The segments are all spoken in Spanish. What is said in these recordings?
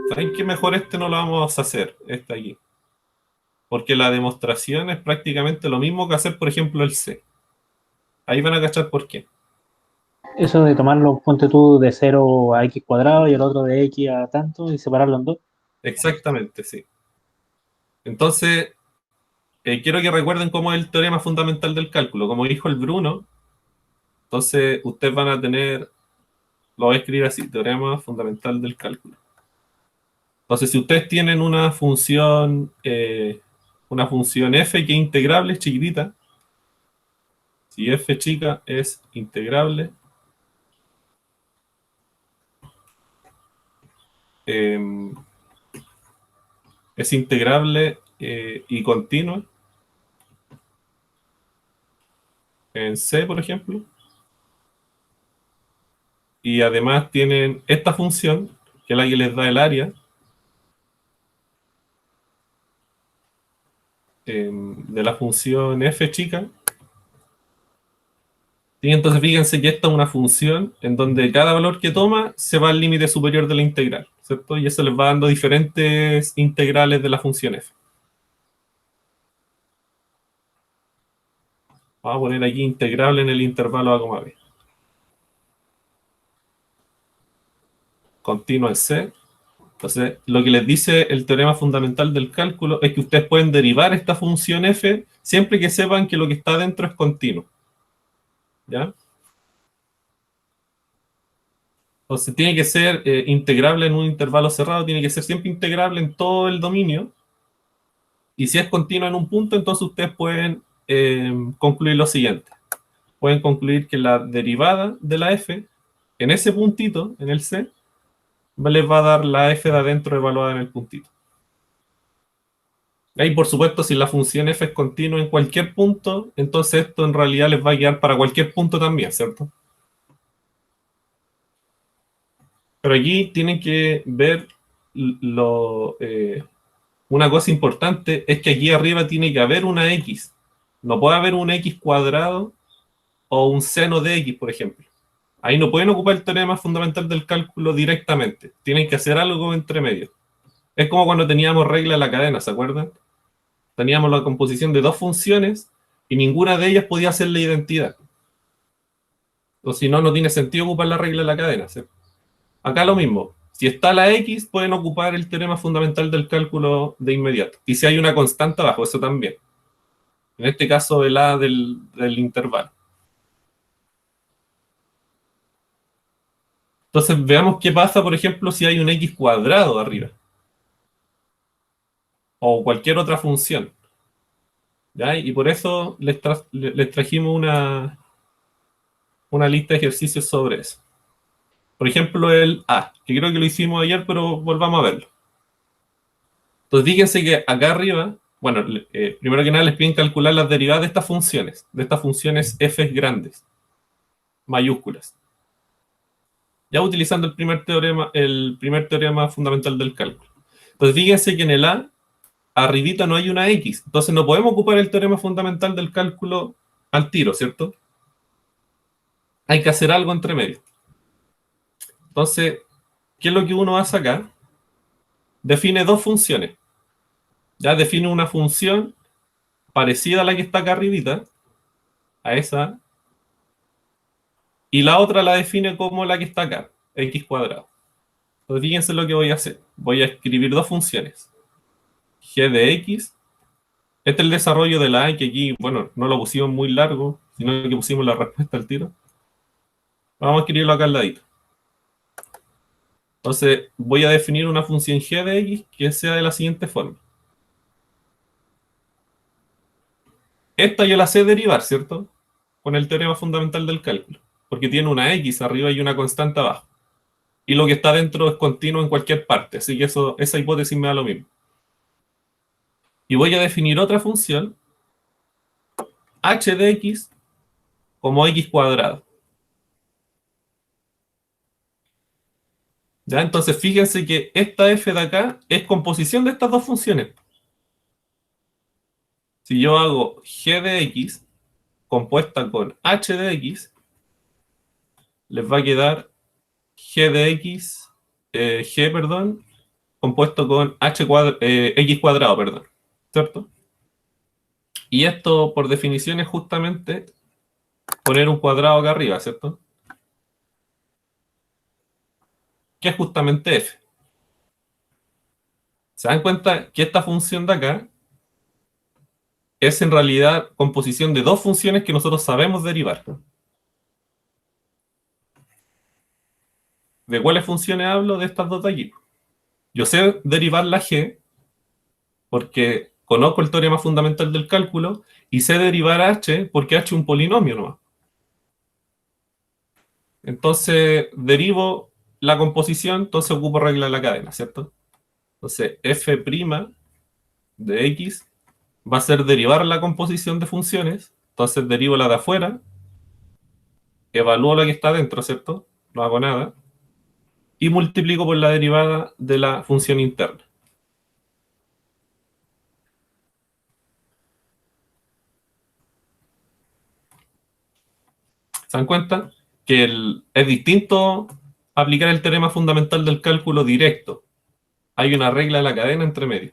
¿Saben qué? Mejor este no lo vamos a hacer, este aquí. Porque la demostración es prácticamente lo mismo que hacer, por ejemplo, el C. Ahí van a cachar por qué. Eso de tomarlo, ponte tú de 0 a x² y el otro de x a tanto y separarlo en dos. Exactamente, sí. Entonces, quiero que recuerden cómo es el teorema fundamental del cálculo. Como dijo el Bruno, entonces ustedes van a tener, lo voy a escribir así, teorema fundamental del cálculo. Entonces, si ustedes tienen una función f que es integrable, es chiquitita, si f chica es integrable, eh, y continua en C, por ejemplo, y además tienen esta función, que es la que les da el área, de la función f chica. Y entonces fíjense que esta es una función en donde cada valor que toma se va al límite superior de la integral, ¿cierto? Y eso les va dando diferentes integrales de la función f. Vamos a poner aquí integrable en el intervalo a, b. Continua en C. Entonces, lo que les dice el teorema fundamental del cálculo es que ustedes pueden derivar esta función f siempre que sepan que lo que está dentro es continuo. ¿Ya? Entonces, tiene que ser integrable en un intervalo cerrado, tiene que ser siempre integrable en todo el dominio. Y si es continuo en un punto, entonces ustedes pueden concluir lo siguiente. Pueden concluir que la derivada de la f en ese puntito, en el C, les va a dar la f de adentro evaluada en el puntito. Y por supuesto, si la función f es continua en cualquier punto, entonces esto en realidad les va a guiar para cualquier punto también, ¿cierto? Pero aquí tienen que ver una cosa importante, es que aquí arriba tiene que haber una x. No puede haber un x cuadrado o un seno de x, por ejemplo. Ahí no pueden ocupar el teorema fundamental del cálculo directamente. Tienen que hacer algo entre medio. Es como cuando teníamos regla de la cadena, ¿se acuerdan? Teníamos la composición de dos funciones y ninguna de ellas podía ser la identidad. O si no, no tiene sentido ocupar la regla de la cadena, ¿sí? Acá lo mismo. Si está la x, pueden ocupar el teorema fundamental del cálculo de inmediato. Y si hay una constante abajo, eso también. En este caso, el a del intervalo. Entonces, veamos qué pasa, por ejemplo, si hay un x cuadrado arriba. O cualquier otra función. ¿Ya? Y por eso les trajimos una lista de ejercicios sobre eso. Por ejemplo, el a, que creo que lo hicimos ayer, pero volvamos a verlo. Entonces, fíjense que acá arriba, bueno, primero que nada les piden calcular las derivadas de estas funciones f grandes, mayúsculas. Ya utilizando el primer teorema fundamental del cálculo. Entonces, fíjense que en el a, arribita no hay una x, entonces no podemos ocupar el teorema fundamental del cálculo al tiro, ¿cierto? Hay que hacer algo entre medio. Entonces, ¿qué es lo que uno hace acá? Define dos funciones. Ya define una función parecida a la que está acá arribita, a esa, y la otra la define como la que está acá, x cuadrado. Entonces fíjense lo que voy a hacer. Voy a escribir dos funciones. G de x. Este es el desarrollo de la a, que aquí, bueno, no lo pusimos muy largo, sino que pusimos la respuesta al tiro. Vamos a escribirlo acá al ladito. Entonces voy a definir una función g de x que sea de la siguiente forma. Esta yo la sé derivar, ¿cierto? Con el teorema fundamental del cálculo. Porque tiene una x arriba y una constante abajo. Y lo que está dentro es continuo en cualquier parte. Así que esa hipótesis me da lo mismo. Y voy a definir otra función, h de x, como x cuadrado. ¿Ya? Entonces fíjense que esta f de acá es composición de estas dos funciones. Si yo hago g de x compuesta con h de x, les va a quedar g de x, g, perdón, compuesto con x cuadrado, perdón, ¿cierto? Y esto, por definición, es justamente poner un cuadrado acá arriba, ¿cierto? Que es justamente f. ¿Se dan cuenta que esta función de acá es en realidad composición de dos funciones que nosotros sabemos derivar? ¿De cuáles funciones hablo? De estas dos de aquí. Yo sé derivar la g porque conozco el teorema fundamental del cálculo y sé derivar h porque h es un polinomio nomás. Entonces derivo la composición, entonces ocupo regla de la cadena, ¿cierto? Entonces f' de x va a ser derivar la composición de funciones, entonces derivo la de afuera, evalúo la que está dentro, ¿cierto? No hago nada, y multiplico por la derivada de la función interna. ¿Se dan cuenta? Que es distinto aplicar el teorema fundamental del cálculo directo. Hay una regla de la cadena entre medio.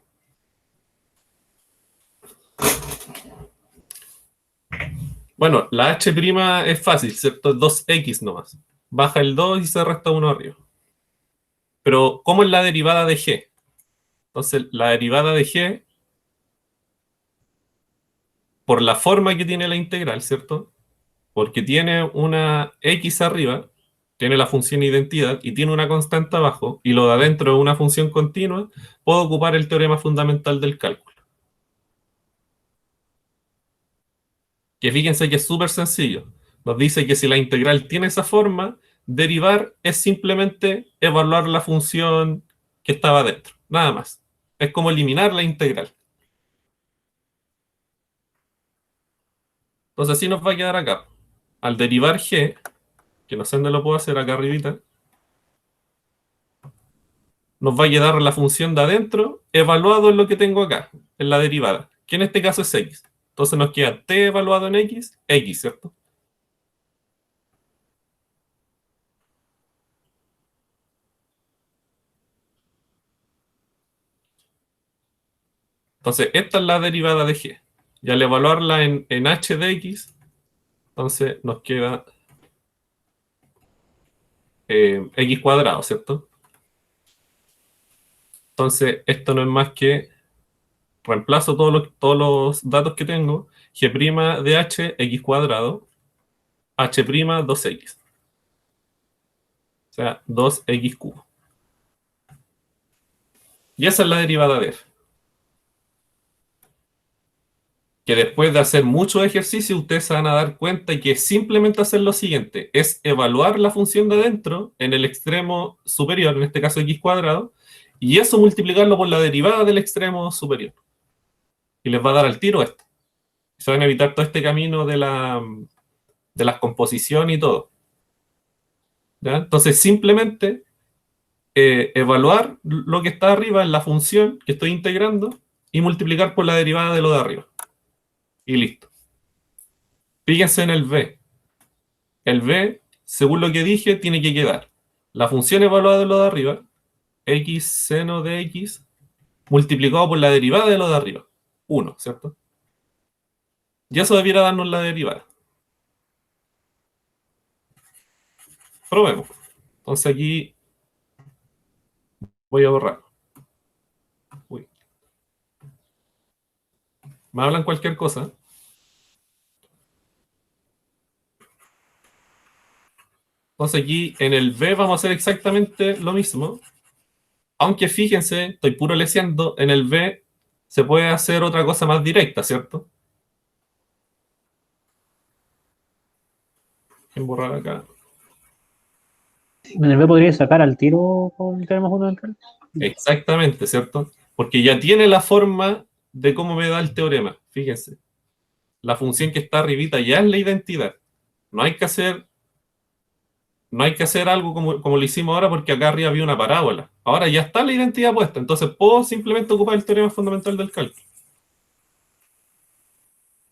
Bueno, la h' es fácil, ¿cierto? Es 2x nomás. Baja el 2 y se resta 1 arriba. Pero, ¿cómo es la derivada de g? Entonces, la derivada de g, por la forma que tiene la integral, ¿cierto? Porque tiene una x arriba, tiene la función identidad y tiene una constante abajo, y lo de adentro es una función continua, puedo ocupar el teorema fundamental del cálculo. Que fíjense que es súper sencillo. Nos dice que si la integral tiene esa forma, derivar es simplemente evaluar la función que estaba dentro. Nada más. Es como eliminar la integral. Entonces así nos va a quedar acá. Al derivar g, que no sé dónde lo puedo hacer acá arribita, nos va a quedar la función de adentro evaluado en lo que tengo acá, en la derivada, que en este caso es x. Entonces nos queda t evaluado en x, x, ¿cierto? Entonces esta es la derivada de g. Y al evaluarla en h de x, entonces nos queda x cuadrado, ¿cierto? Entonces esto no es más que reemplazo todos los datos que tengo, g' de h, x cuadrado, h' 2x. O sea, 2x cubo. Y esa es la derivada de f. Que después de hacer muchos ejercicios, ustedes se van a dar cuenta que es simplemente hacer lo siguiente, es evaluar la función de adentro en el extremo superior, en este caso x cuadrado, y eso multiplicarlo por la derivada del extremo superior. Y les va a dar al tiro esto. Se van a evitar todo este camino de las composiciones y todo. ¿Ya? Entonces, simplemente evaluar lo que está arriba en la función que estoy integrando y multiplicar por la derivada de lo de arriba. Y listo. Fíjense en el b. El b, según lo que dije, tiene que quedar la función evaluada de lo de arriba, x seno de x, multiplicado por la derivada de lo de arriba. 1, ¿cierto? Y eso debiera darnos la derivada. Probemos. Entonces aquí voy a borrar. Uy. Me hablan cualquier cosa. Entonces aquí en el b vamos a hacer exactamente lo mismo. Aunque fíjense, estoy puro leseando, en el b se puede hacer otra cosa más directa, ¿cierto? Voy a borrar acá. En el B podría sacar al tiro con el teorema fundamental. Exactamente, ¿cierto? Porque ya tiene la forma de cómo me da el teorema. Fíjense. La función que está arribita ya es la identidad. No hay que hacer, no hay que hacer algo como lo hicimos ahora porque acá arriba había una parábola. Ahora ya está la identidad puesta. Entonces puedo simplemente ocupar el teorema fundamental del cálculo.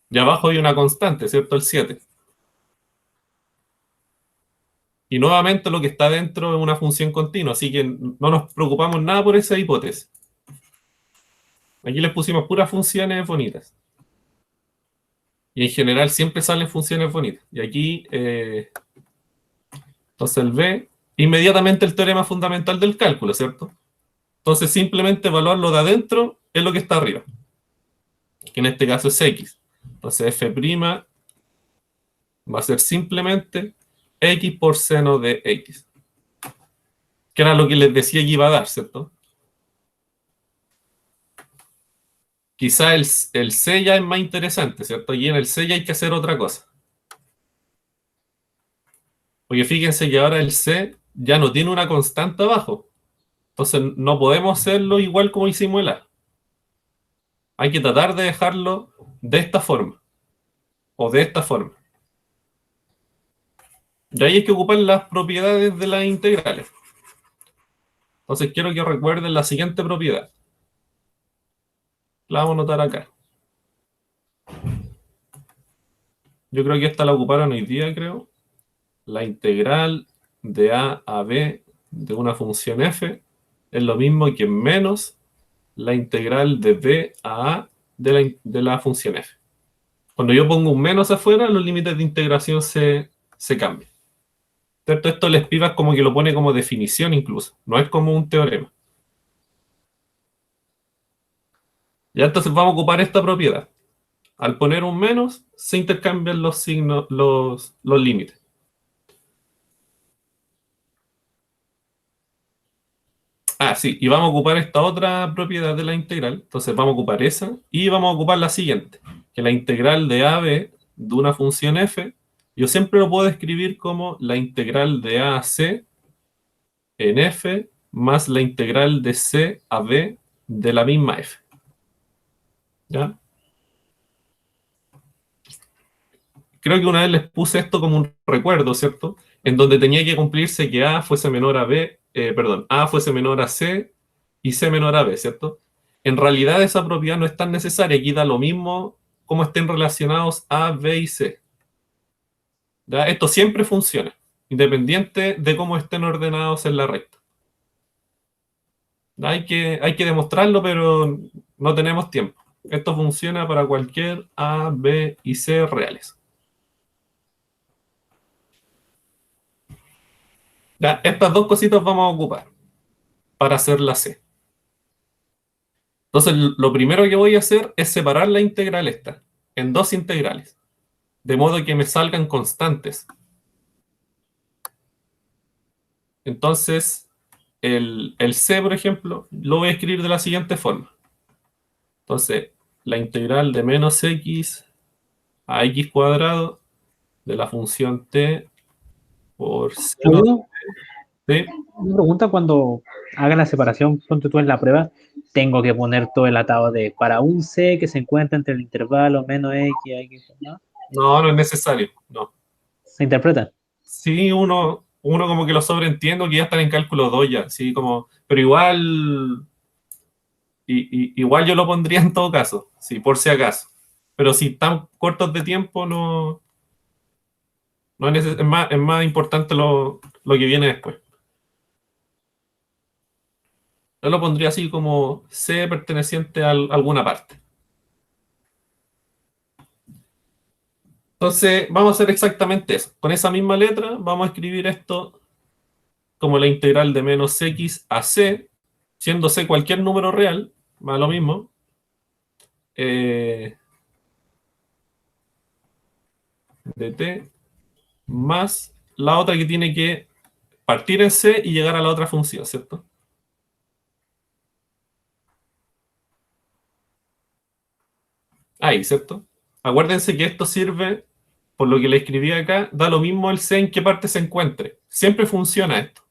Y abajo hay una constante, ¿cierto? El 7. Y nuevamente lo que está dentro es una función continua, así que no nos preocupamos nada por esa hipótesis. Aquí les pusimos puras funciones bonitas. Y en general siempre salen funciones bonitas. Y aquí, entonces el B, inmediatamente el teorema fundamental del cálculo, ¿cierto? Entonces simplemente evaluar lo de adentro es lo que está arriba, que en este caso es X. Entonces F' va a ser simplemente X por seno de X, que era lo que les decía que iba a dar, ¿cierto? Quizá el C ya es más interesante, ¿cierto? Y en el C ya hay que hacer otra cosa. Porque fíjense que ahora el C ya no tiene una constante abajo. Entonces no podemos hacerlo igual como hicimos el A. Hay que tratar de dejarlo de esta forma. O de esta forma. Y ahí hay que ocupar las propiedades de las integrales. Entonces quiero que recuerden la siguiente propiedad. La vamos a anotar acá. Yo creo que esta la ocuparon hoy día, creo. La integral de a b de una función f es lo mismo que menos la integral de b a de la función f. Cuando yo pongo un menos afuera, los límites de integración se cambian. ¿Cierto? Esto les Spivak como que lo pone como definición incluso, no es como un teorema. Ya entonces vamos a ocupar esta propiedad. Al poner un menos, se intercambian los signos, los límites. Ah, sí, y vamos a ocupar esta otra propiedad de la integral. Entonces vamos a ocupar esa y vamos a ocupar la siguiente, que la integral de a b de una función f, yo siempre lo puedo escribir como la integral de a a c en f más la integral de c a b de la misma f. ¿Ya? Creo que una vez les puse esto como un recuerdo, ¿cierto? En donde tenía que cumplirse que A fuese menor a B, perdón, A fuese menor a C y C menor a B, ¿cierto? En realidad esa propiedad no es tan necesaria, aquí da lo mismo como estén relacionados A, B y C. ¿Ya? Esto siempre funciona, independiente de cómo estén ordenados en la recta. Hay que demostrarlo, pero no tenemos tiempo. Esto funciona para cualquier A, B y C reales. Ya, estas dos cositas vamos a ocupar para hacer la C. Entonces, lo primero que voy a hacer es separar la integral esta en dos integrales, de modo que me salgan constantes. Entonces, el C, por ejemplo, lo voy a escribir de la siguiente forma. Entonces, la integral de menos x a x cuadrado de la función t por seno Luego, de t. me pregunta cuando haga la separación, ponte tú en la prueba, tengo que poner todo el atado de para un C que se encuentra entre el intervalo menos X, X, ¿no? No, no es necesario, no. Se interpreta. Sí, uno como que lo sobreentiendo, que ya están en cálculo 2 ya, sí, como, pero igual igual yo lo pondría en todo caso, sí, por si acaso. Pero si están cortos de tiempo, no es más importante lo que viene después. Yo lo pondría así como C perteneciente a alguna parte. Entonces, vamos a hacer exactamente eso. Con esa misma letra, vamos a escribir esto como la integral de menos x a c, siendo c cualquier número real, va lo mismo. De t más la otra que tiene que partir en C y llegar a la otra función, ¿cierto? Ahí, ¿cierto? Acuérdense que esto sirve, por lo que le escribí acá, da lo mismo el C en qué parte se encuentre. Siempre funciona esto.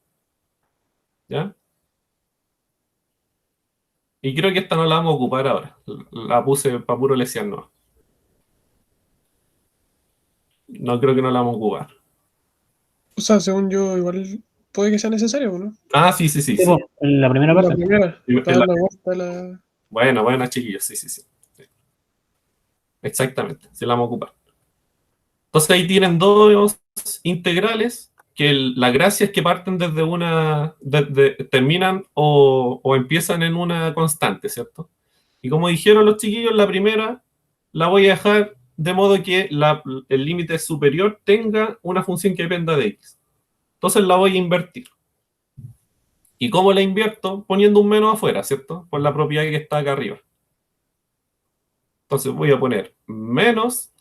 ¿Ya? Y creo que esta no la vamos a ocupar ahora. La puse para puro lesear, no. No creo que no la vamos a ocupar. O sea, según yo, igual puede que sea necesario, ¿no? Ah, sí, sí, sí, Sí, sí. pues, en la primera La parte. primera, En para la- dar la vuelta a la... Bueno, bueno, chiquillos, sí, sí, sí. Exactamente, sí la vamos a ocupar. Entonces ahí tienen dos integrales que la gracia es que parten desde terminan o empiezan en una constante, ¿cierto? Y como dijeron los chiquillos, la primera la voy a dejar de modo que el límite superior tenga una función que dependa de x. Entonces la voy a invertir. ¿Y cómo la invierto? Poniendo un menos afuera, ¿cierto? Por la propiedad que está acá arriba. Entonces voy a poner menos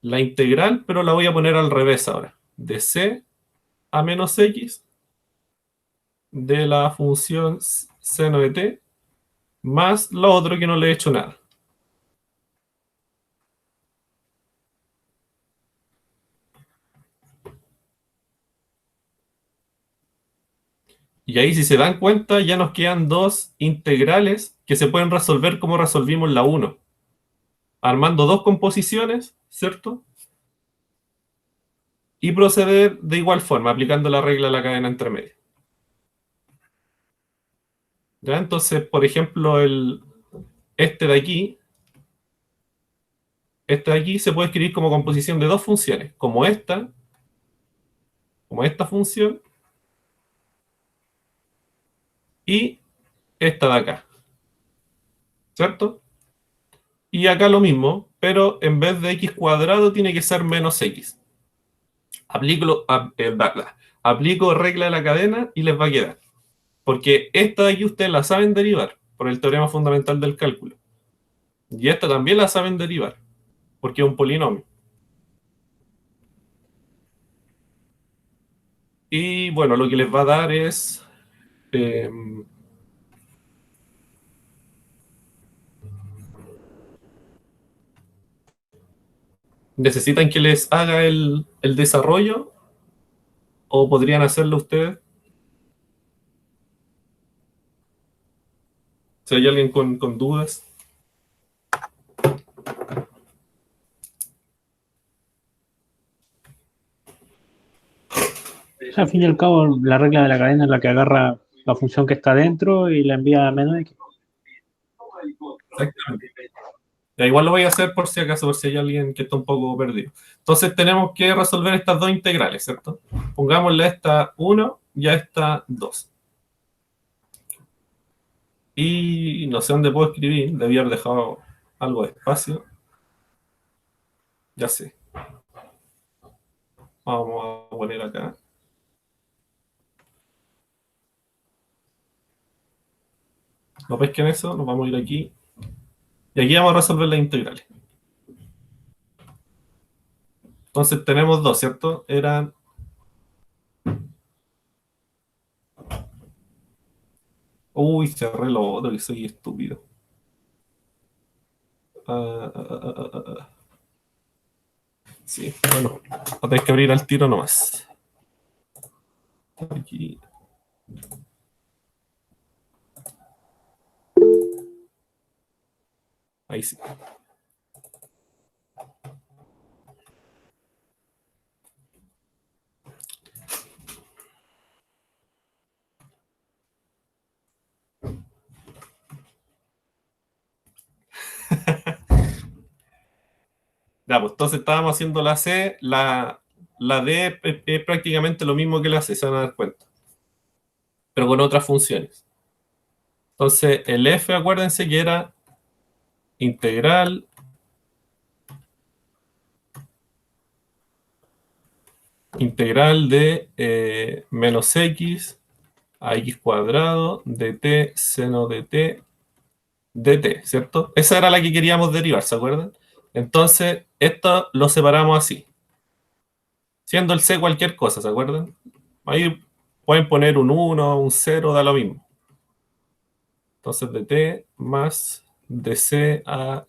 la integral, pero la voy a poner al revés ahora. De c a menos x de la función seno de t más lo otro que no le he hecho nada. Y ahí, si se dan cuenta, ya nos quedan dos integrales que se pueden resolver como resolvimos la 1. Armando dos composiciones, ¿cierto? Y proceder de igual forma, aplicando la regla de la cadena entre medio. ¿Ya? Entonces, por ejemplo, este de aquí se puede escribir como composición de dos funciones, como esta función y esta de acá, ¿cierto? Y acá lo mismo, pero en vez de x cuadrado tiene que ser menos x. Aplico regla de la cadena y les va a quedar. Porque esta de aquí ustedes la saben derivar por el teorema fundamental del cálculo. Y esta también la saben derivar, porque es un polinomio. Y bueno, lo que les va a dar es... ¿necesitan que les haga el desarrollo? ¿O podrían hacerlo ustedes? Si hay alguien con dudas. O sea, al fin y al cabo, la regla de la cadena es la que agarra la función que está dentro y la envía a menos x. Exactamente. Ya, igual lo voy a hacer por si acaso, por si hay alguien que está un poco perdido. Entonces tenemos que resolver estas dos integrales, ¿cierto? Pongámosle a esta 1 y a esta 2. Y no sé dónde puedo escribir, debía haber dejado algo de espacio. Ya sé. Vamos a poner acá. No pesquen eso, nos vamos a ir aquí. Y aquí vamos a resolver las integrales. Entonces tenemos dos, ¿cierto? Eran... Uy, cerré lo otro, que soy estúpido. Sí, bueno, lo tenéis que abrir al tiro nomás. Aquí. Ahí sí. Ya, pues entonces estábamos haciendo la C, la D es prácticamente lo mismo que la C, se van a dar cuenta, pero con otras funciones. Entonces el F, acuérdense que era integral de menos x a x cuadrado de t seno de t dt, ¿cierto? Esa era la que queríamos derivar, ¿se acuerdan? Entonces, esto lo separamos así, siendo el c cualquier cosa, ¿se acuerdan? Ahí pueden poner un 1, un 0, da lo mismo. Entonces, dt más dc a...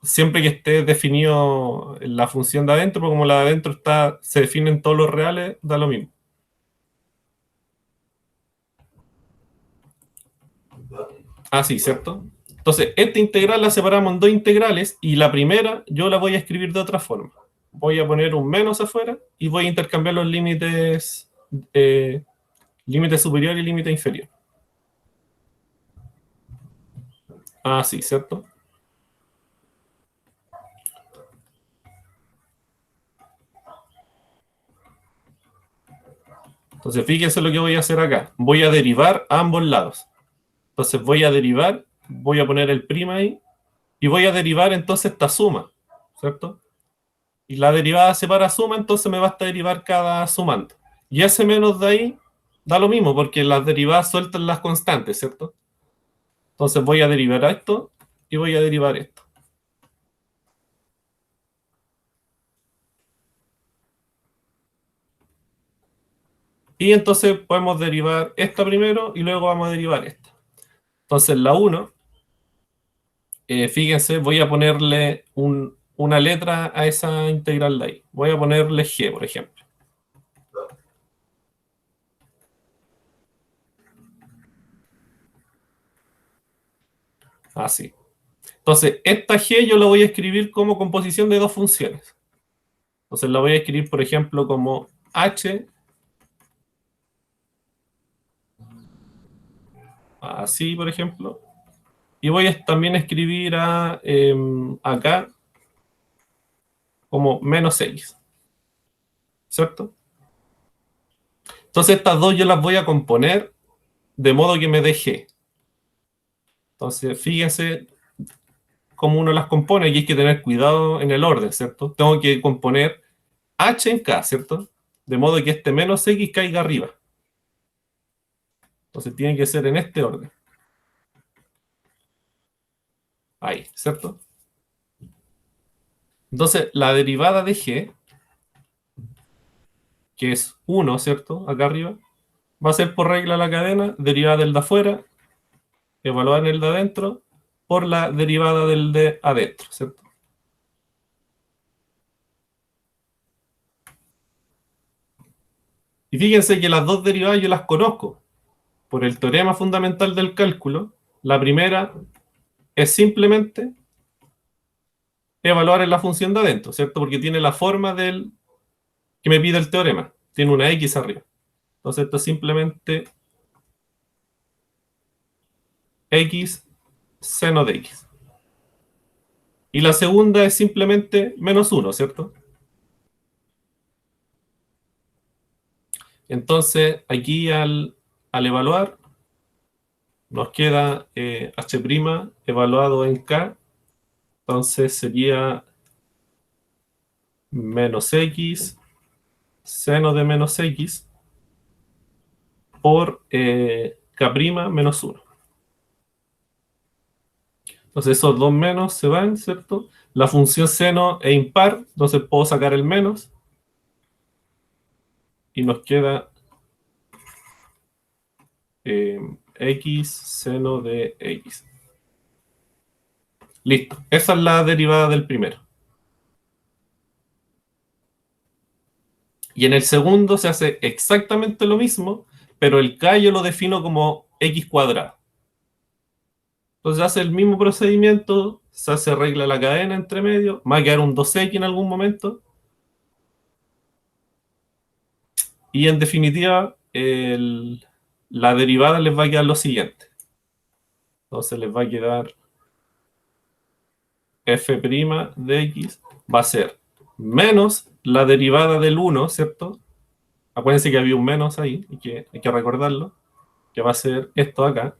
Siempre que esté definido la función de adentro, porque como la de adentro se definen todos los reales, da lo mismo. Ah, sí, ¿cierto? Entonces, esta integral la separamos en dos integrales y la primera yo la voy a escribir de otra forma. Voy a poner un menos afuera y voy a intercambiar los límites, límite superior y límite inferior. Ah, sí, ¿cierto? Entonces, fíjense lo que voy a hacer acá. Voy a derivar a ambos lados. Entonces, voy a derivar, voy a poner el prima ahí, y voy a derivar entonces esta suma, ¿cierto? Y la derivada separa suma, entonces me basta derivar cada sumando. Y ese menos de ahí da lo mismo, porque las derivadas sueltan las constantes, ¿cierto? Entonces voy a derivar esto y voy a derivar esto. Y entonces podemos derivar esta primero y luego vamos a derivar esta. Entonces la 1, fíjense, voy a ponerle una letra a esa integral de ahí. Voy a ponerle g, por ejemplo. Así. Entonces, esta g yo la voy a escribir como composición de dos funciones. Entonces la voy a escribir, por ejemplo, como h, así, por ejemplo. Y voy a también escribir acá como menos x, ¿cierto? Entonces estas dos yo las voy a componer de modo que me dé g. Entonces, fíjense cómo uno las compone. Aquí hay que tener cuidado en el orden, ¿cierto? Tengo que componer h en k, ¿cierto? De modo que este menos x caiga arriba. Entonces tiene que ser en este orden. Ahí, ¿cierto? Entonces, la derivada de g, que es 1, ¿cierto? Acá arriba, va a ser por regla de la cadena, derivada del de afuera, evaluar en el de adentro, por la derivada del de adentro, ¿cierto? Y fíjense que las dos derivadas yo las conozco por el teorema fundamental del cálculo. La primera es simplemente evaluar en la función de adentro, ¿cierto? Porque tiene la forma del que me pide el teorema. Tiene una x arriba. Entonces esto es simplemente x seno de x. Y la segunda es simplemente menos 1,'cierto? Entonces, aquí al evaluar, nos queda h' evaluado en k. Entonces sería menos x seno de menos x por k' menos 1. Entonces esos dos menos se van, ¿cierto? La función seno es impar, entonces puedo sacar el menos. Y nos queda x seno de x. Listo. Esa es la derivada del primero. Y en el segundo se hace exactamente lo mismo, pero el k yo lo defino como x cuadrado. Entonces hace el mismo procedimiento, se hace regla la cadena entre medio, va a quedar un 2x en algún momento. Y en definitiva, la derivada les va a quedar lo siguiente. Entonces les va a quedar f' de x va a ser menos la derivada del 1, ¿cierto? Acuérdense que había un menos ahí, y que hay que recordarlo, que va a ser esto acá.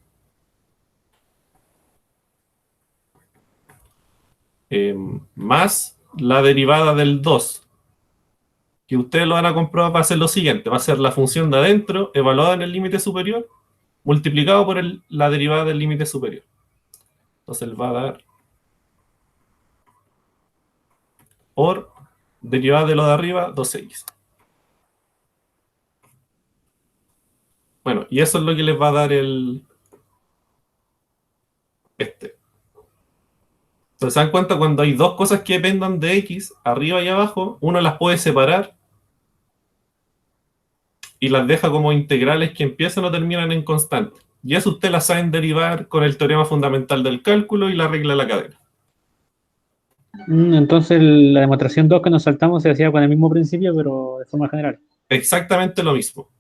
Más la derivada del 2, que ustedes lo van a comprobar, va a ser lo siguiente, va a ser la función de adentro evaluada en el límite superior, multiplicado por la derivada del límite superior. Entonces les va a dar por derivada de lo de arriba, 2x. Bueno, y eso es lo que les va a dar este. Entonces, ¿se dan cuenta? Cuando hay dos cosas que dependan de x, arriba y abajo, uno las puede separar y las deja como integrales que empiezan o terminan en constante. Y eso ustedes las saben derivar con el teorema fundamental del cálculo y la regla de la cadena. Entonces la demostración 2 que nos saltamos se hacía con el mismo principio, pero de forma general. Exactamente lo mismo.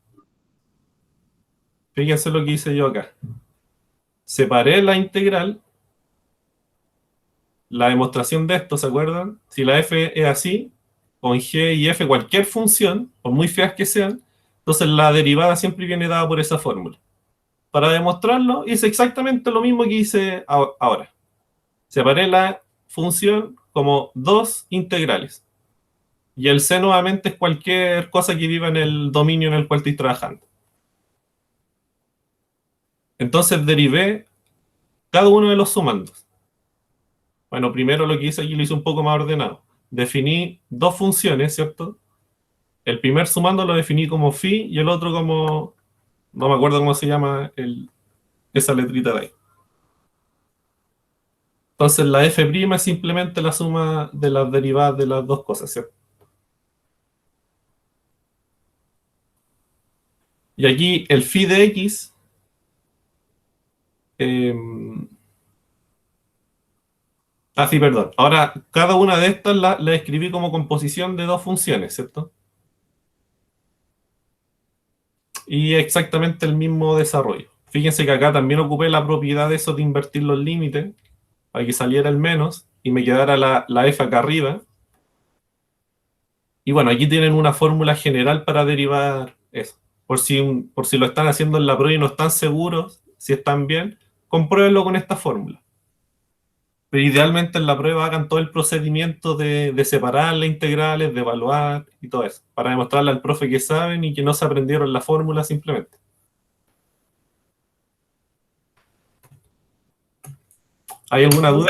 Fíjense lo que hice yo acá. Separé la integral. La demostración de esto, ¿se acuerdan? Si la f es así, con g y f cualquier función, por muy feas que sean, Entonces la derivada siempre viene dada por esa fórmula. Para demostrarlo, hice exactamente lo mismo que hice ahora. Separé la función como dos integrales. Y el c nuevamente es cualquier cosa que viva en el dominio en el cual estoy trabajando. Entonces derivé cada uno de los sumandos. Bueno, primero lo que hice aquí lo hice un poco más ordenado. Definí dos funciones, ¿cierto? El primer sumando lo definí como phi y el otro como... No me acuerdo cómo se llama esa letrita de ahí. Entonces la f' es simplemente la suma de las derivadas de las dos cosas, ¿cierto? Y aquí el phi de x... sí, perdón. Ahora, cada una de estas la escribí como composición de dos funciones, ¿cierto? Y exactamente el mismo desarrollo. Fíjense que acá también ocupé la propiedad de eso de invertir los límites, para que saliera el menos, y me quedara la f acá arriba. Y bueno, aquí tienen una fórmula general para derivar eso. Por si lo están haciendo en la prueba y no están seguros si están bien, compruébenlo con esta fórmula. Pero idealmente en la prueba hagan todo el procedimiento de separar las integrales, de evaluar y todo eso, para demostrarle al profe que saben y que no se aprendieron la fórmula simplemente. ¿Hay alguna duda?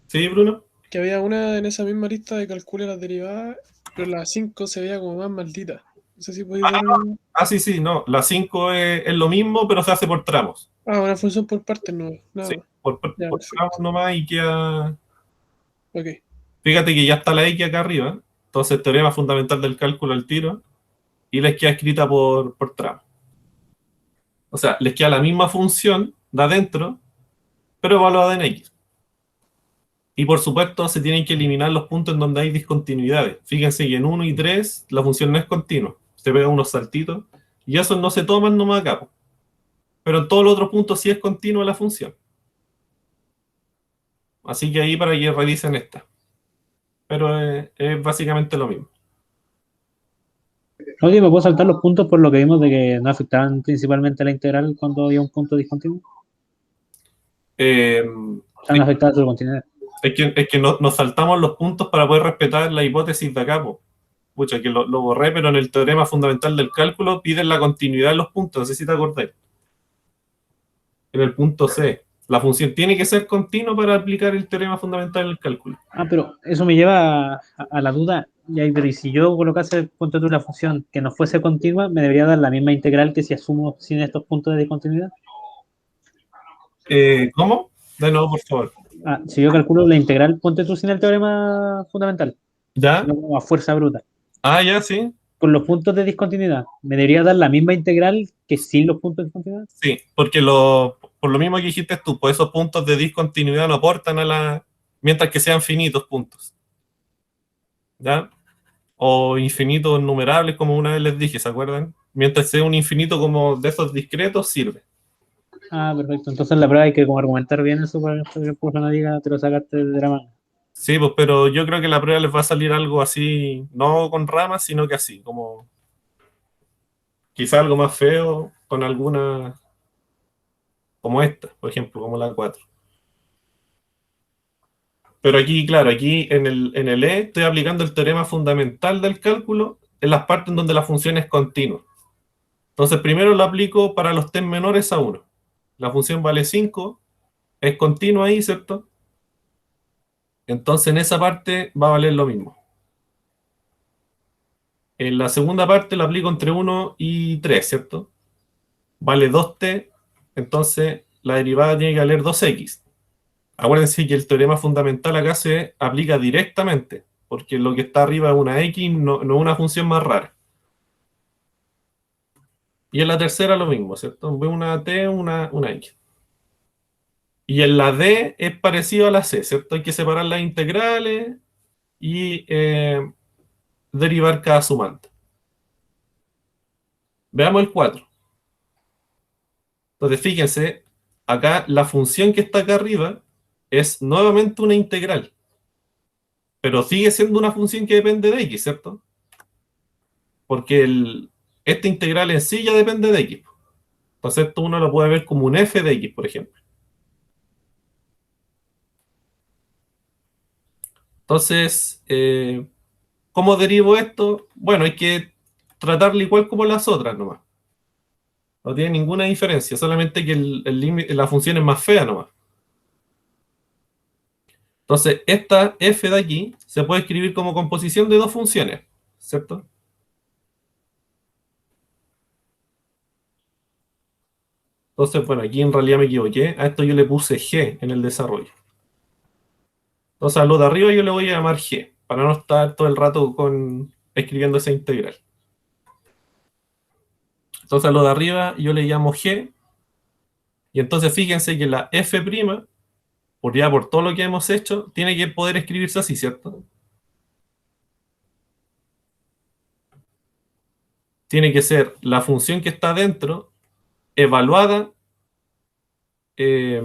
¿Sí, Bruno? Que había una en esa misma lista de calcule las derivadas, pero la 5 se veía como más maldita. No sé si podéis dar un... Sí, no. La 5 es lo mismo, pero se hace por tramos. una función por partes, no. Nada Sí, más. por Ya, tramos perfecto. nomás y queda... Ok. Fíjate que ya está la X acá arriba, entonces teorema fundamental del cálculo al tiro, y les queda escrita por tramos. O sea, les queda la misma función de adentro, pero evaluada en X. Y por supuesto se tienen que eliminar los puntos en donde hay discontinuidades. Fíjense que en 1 y 3 la función no es continua, se pega unos saltitos, y eso no se toman nomás acá, po. Pero en todos los otros puntos sí es continua la función. Así que ahí para que revisen esta. Pero es básicamente lo mismo. Oye, ¿me puedo saltar los puntos por lo que vimos de que no afectaban principalmente a la integral cuando había un punto discontinuo? Eh, O sea, no afectaba a su continuidad. es que nos saltamos los puntos para poder respetar la hipótesis de acá, po. Pucha, que lo borré, pero en el teorema fundamental del cálculo piden la continuidad de los puntos, no sé si te acordáis. En el punto C, la función tiene que ser continua para aplicar el teorema fundamental del cálculo. Pero eso me lleva a la duda. Pero ¿y si yo colocase, ponte tú, la función que no fuese continua, me debería dar la misma integral que si asumo sin estos puntos de discontinuidad? ¿Cómo? De nuevo, por favor. Si yo calculo la integral, ponte tú sin el teorema fundamental, ¿Ya? sino como a fuerza bruta. Ya, sí. Con los puntos de discontinuidad, ¿me debería dar la misma integral que sin los puntos de discontinuidad? Sí, porque por lo mismo que dijiste tú, pues esos puntos de discontinuidad no aportan mientras que sean finitos puntos. ¿Ya? O infinitos numerables, como una vez les dije, ¿se acuerdan? Mientras sea un infinito como de esos discretos, sirve. Perfecto. Entonces en la prueba hay que como argumentar bien eso para que el curso no diga te lo sacaste de la mano. Sí, pues, pero yo creo que la prueba les va a salir algo así, no con ramas, sino que así, como quizá algo más feo, con alguna, como esta, por ejemplo, como la 4. Pero aquí, claro, aquí en el E estoy aplicando el teorema fundamental del cálculo en las partes en donde la función es continua. Entonces, primero lo aplico para los t menores a 1. La función vale 5, es continua ahí, ¿cierto? Entonces, en esa parte va a valer lo mismo. En la segunda parte lo aplico entre 1 y 3, ¿cierto? Vale 2t, entonces la derivada tiene que valer 2x. Acuérdense que el teorema fundamental acá se aplica directamente, porque lo que está arriba es una x, no es una función más rara. Y en la tercera lo mismo, ¿cierto? Ve una t, una x. Y en la d es parecido a la c, ¿cierto? Hay que separar las integrales y derivar cada sumante. Veamos el 4. Entonces, fíjense, acá la función que está acá arriba es nuevamente una integral, pero sigue siendo una función que depende de x, ¿cierto? Porque esta integral en sí ya depende de x. Entonces esto uno lo puede ver como un f de x, por ejemplo. Entonces, ¿cómo derivo esto? Bueno, hay que tratarlo igual como las otras nomás. No tiene ninguna diferencia, solamente que la función es más fea nomás. Entonces, esta f de aquí se puede escribir como composición de dos funciones, ¿cierto? Entonces, bueno, aquí en realidad me equivoqué. A esto yo le puse g en el desarrollo. Entonces, a lo de arriba yo le voy a llamar g, para no estar todo el rato escribiendo esa integral. Entonces, a lo de arriba yo le llamo g. Y entonces fíjense que la f', por todo lo que hemos hecho, tiene que poder escribirse así, ¿cierto? Tiene que ser la función que está dentro evaluada, eh,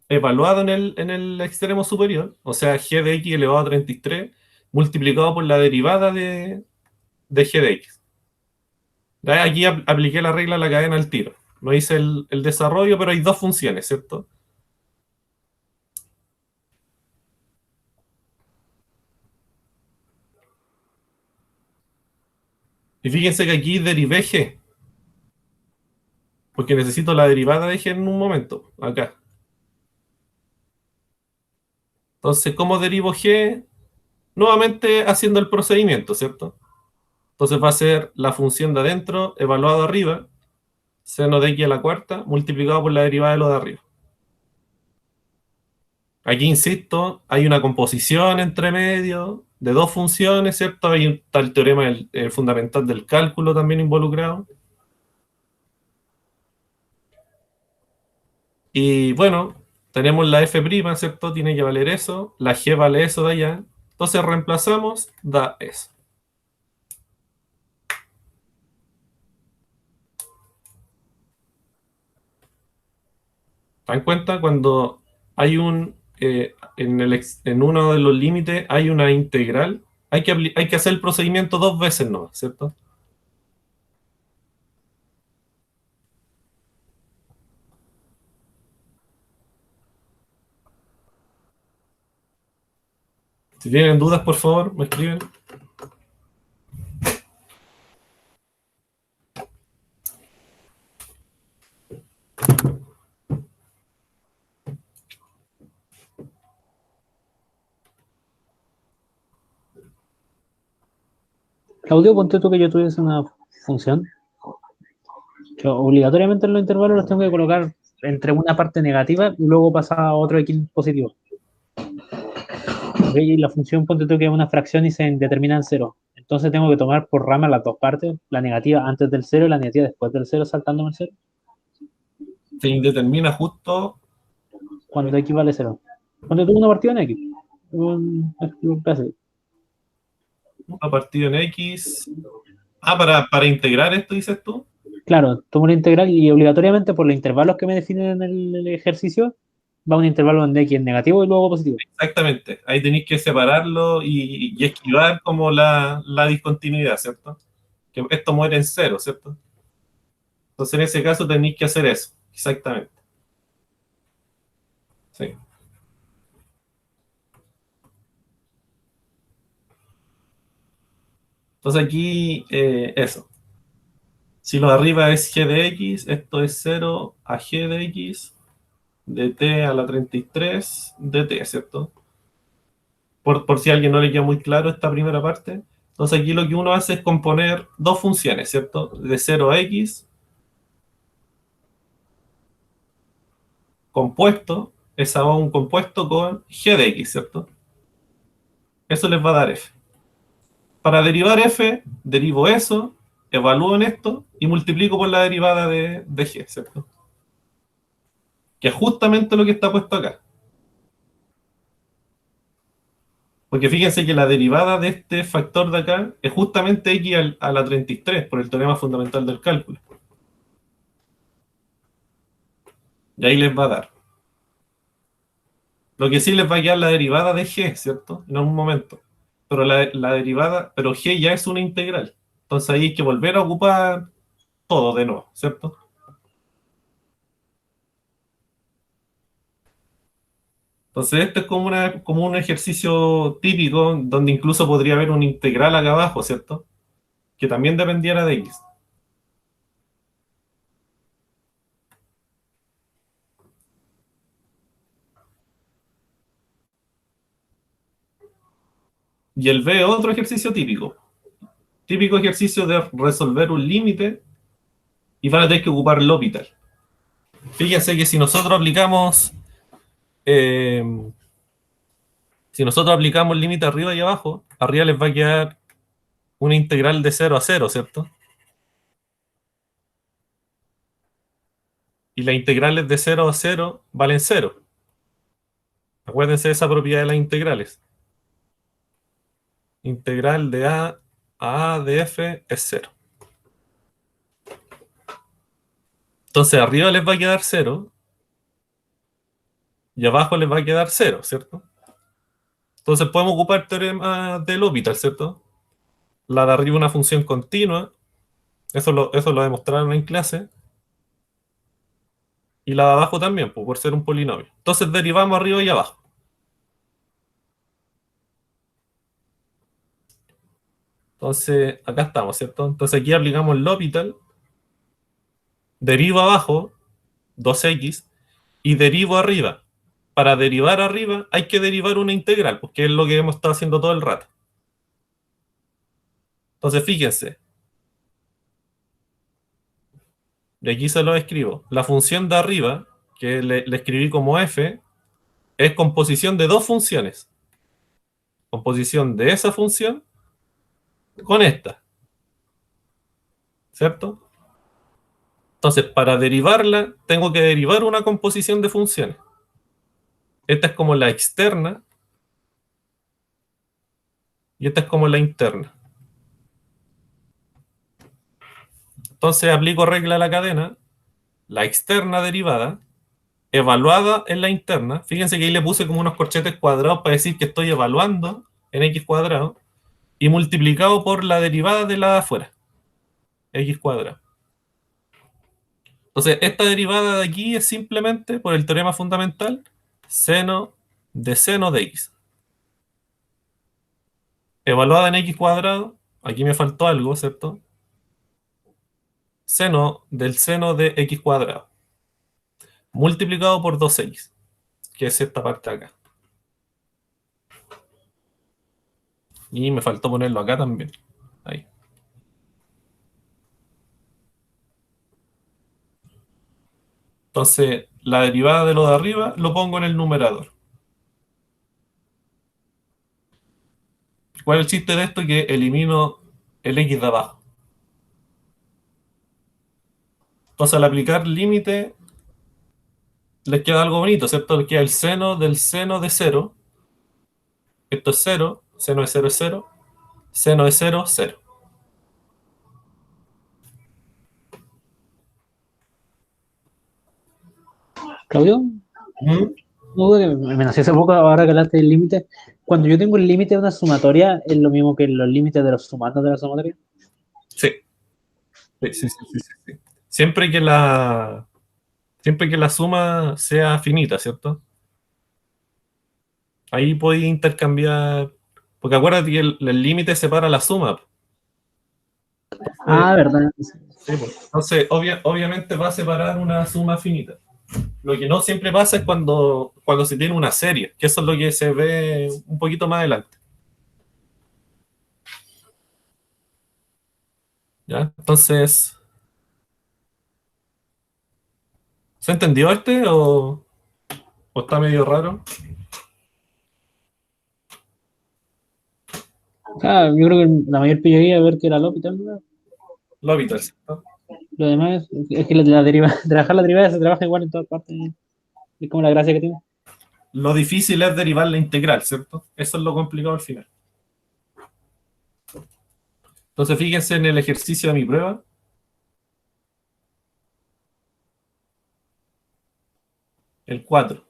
evaluada en el extremo superior, o sea, g de x elevado a 33 multiplicado por la derivada de g de x. Aquí apliqué la regla de la cadena al tiro. No hice el desarrollo, pero hay dos funciones, ¿cierto? Y fíjense que aquí derivé g, porque necesito la derivada de g en un momento, acá. Entonces, ¿cómo derivo g? Nuevamente haciendo el procedimiento, ¿cierto? Entonces va a ser la función de adentro evaluado arriba, seno de x a la cuarta, multiplicado por la derivada de lo de arriba. Aquí, insisto, hay una composición entre medio de dos funciones, ¿cierto? Está el teorema fundamental del cálculo también involucrado. Y bueno, tenemos la f', ¿cierto? Tiene que valer eso. La g vale eso de allá. Entonces reemplazamos, da eso. ¿Dan cuenta? Cuando hay en uno de los límites hay una integral, hay que hacer el procedimiento dos veces, ¿no? ¿Cierto? Si tienen dudas, por favor, me escriben. Claudio, ponte tú que yo tuviese una función que obligatoriamente en los intervalos los tengo que colocar entre una parte negativa y luego pasar a otro x positivo. ¿Okay? Y la función, ponte tú que es una fracción y se determina en cero. Entonces tengo que tomar por rama las dos partes, la negativa antes del cero y la negativa después del cero, saltándome el cero. Se indetermina justo Cuando x vale cero. Ponte tú una partida en x. una partida en x. Ah, para integrar esto, dices tú. Claro, tomo la integral y obligatoriamente por los intervalos que me definen en el ejercicio, va un intervalo donde x es negativo y luego positivo. Exactamente. Ahí tenéis que separarlo y esquivar como la discontinuidad, ¿cierto? Que esto muere en cero, ¿cierto? Entonces en ese caso tenéis que hacer eso. Exactamente. Sí. Entonces aquí, eso. Si lo de arriba es g de x, esto es 0 a g de x, de t a la 33, de t, ¿cierto? Por si a alguien no le queda muy claro esta primera parte. Entonces aquí lo que uno hace es componer dos funciones, ¿cierto? De 0 a x, compuesto, es ahora un compuesto con g de x, ¿cierto? Eso les va a dar f. Para derivar f, derivo eso, evalúo en esto y multiplico por la derivada de g, ¿cierto? Que es justamente lo que está puesto acá. Porque fíjense que la derivada de este factor de acá es justamente x a la 33 por el teorema fundamental del cálculo. Y ahí les va a dar. Lo que sí les va a quedar la derivada de g, ¿cierto? En algún momento. Pero la derivada, pero g ya es una integral. Entonces ahí hay que volver a ocupar todo de nuevo, ¿cierto? Entonces este es como un ejercicio típico donde incluso podría haber un integral acá abajo, ¿cierto? Que también dependiera de x. Y el b es otro ejercicio típico. Típico ejercicio de resolver un límite y van a tener que ocupar el L'Hopital. Fíjense que eh, si nosotros aplicamos el límite arriba y abajo, arriba les va a quedar una integral de 0 a 0, ¿cierto? Y las integrales de 0 a 0 valen 0. Acuérdense de esa propiedad de las integrales. Integral de a de f es 0. Entonces arriba les va a quedar 0 y abajo les va a quedar 0, ¿cierto? Entonces podemos ocupar el teorema del L'Hopital, ¿cierto? La de arriba una función continua, eso lo demostraron en clase, y la de abajo también, pues, por ser un polinomio. Entonces derivamos arriba y abajo. Entonces acá estamos, ¿cierto? Entonces aquí aplicamos el L'Hopital, derivo abajo 2x y derivo arriba. Para derivar arriba hay que derivar una integral, porque es lo que hemos estado haciendo todo el rato. Entonces fíjense, de aquí se lo escribo. La función de arriba, que le escribí como f, es composición de dos funciones. Composición de esa función con esta, ¿cierto? Entonces, para derivarla, tengo que derivar una composición de funciones. Esta es como la externa y esta es como la interna. Entonces, aplico regla a la cadena, la externa derivada, evaluada en la interna. Fíjense que ahí le puse como unos corchetes cuadrados para decir que estoy evaluando en x cuadrado y multiplicado por la derivada de la de afuera, x cuadrado. Entonces, esta derivada de aquí es simplemente, por el teorema fundamental, seno de x. Evaluada en x cuadrado, aquí me faltó algo, ¿cierto? Seno del seno de x cuadrado, multiplicado por 2x, que es esta parte de acá. Y me faltó ponerlo acá también. Ahí. Entonces, la derivada de lo de arriba lo pongo en el numerador. ¿Cuál es el chiste de esto? Que elimino el x de abajo. Entonces, al aplicar límite, les queda algo bonito, ¿cierto? Les queda el seno del seno de 0. Esto es 0, seno de 0 es 0, seno de 0, 0. Claudio, ¿Mm? duda que me nació hace poco ahora que hablaste del límite. Cuando yo tengo el límite de una sumatoria, ¿es lo mismo que los límites de los sumandos de la sumatoria? Sí. Sí. Siempre que la suma sea finita, ¿cierto? Ahí podéis intercambiar, porque acuérdate que el límite separa la suma. Ah, verdad. Sí, pues. Entonces, obviamente va a separar una suma finita. Lo que no siempre pasa es cuando se tiene una serie, que eso es lo que se ve un poquito más adelante. ¿Ya? Entonces, ¿se entendió este o está medio raro? Ah, yo creo que la mayor pillería es ver que era L'Hopital, ¿no? Lo habitual, ¿cierto? Lo demás es que la deriva, trabajar la derivada se trabaja igual en todas partes. Es como la gracia que tiene. Lo difícil es derivar la integral, ¿cierto? Eso es lo complicado al final. Entonces, fíjense en el ejercicio de mi prueba. El 4.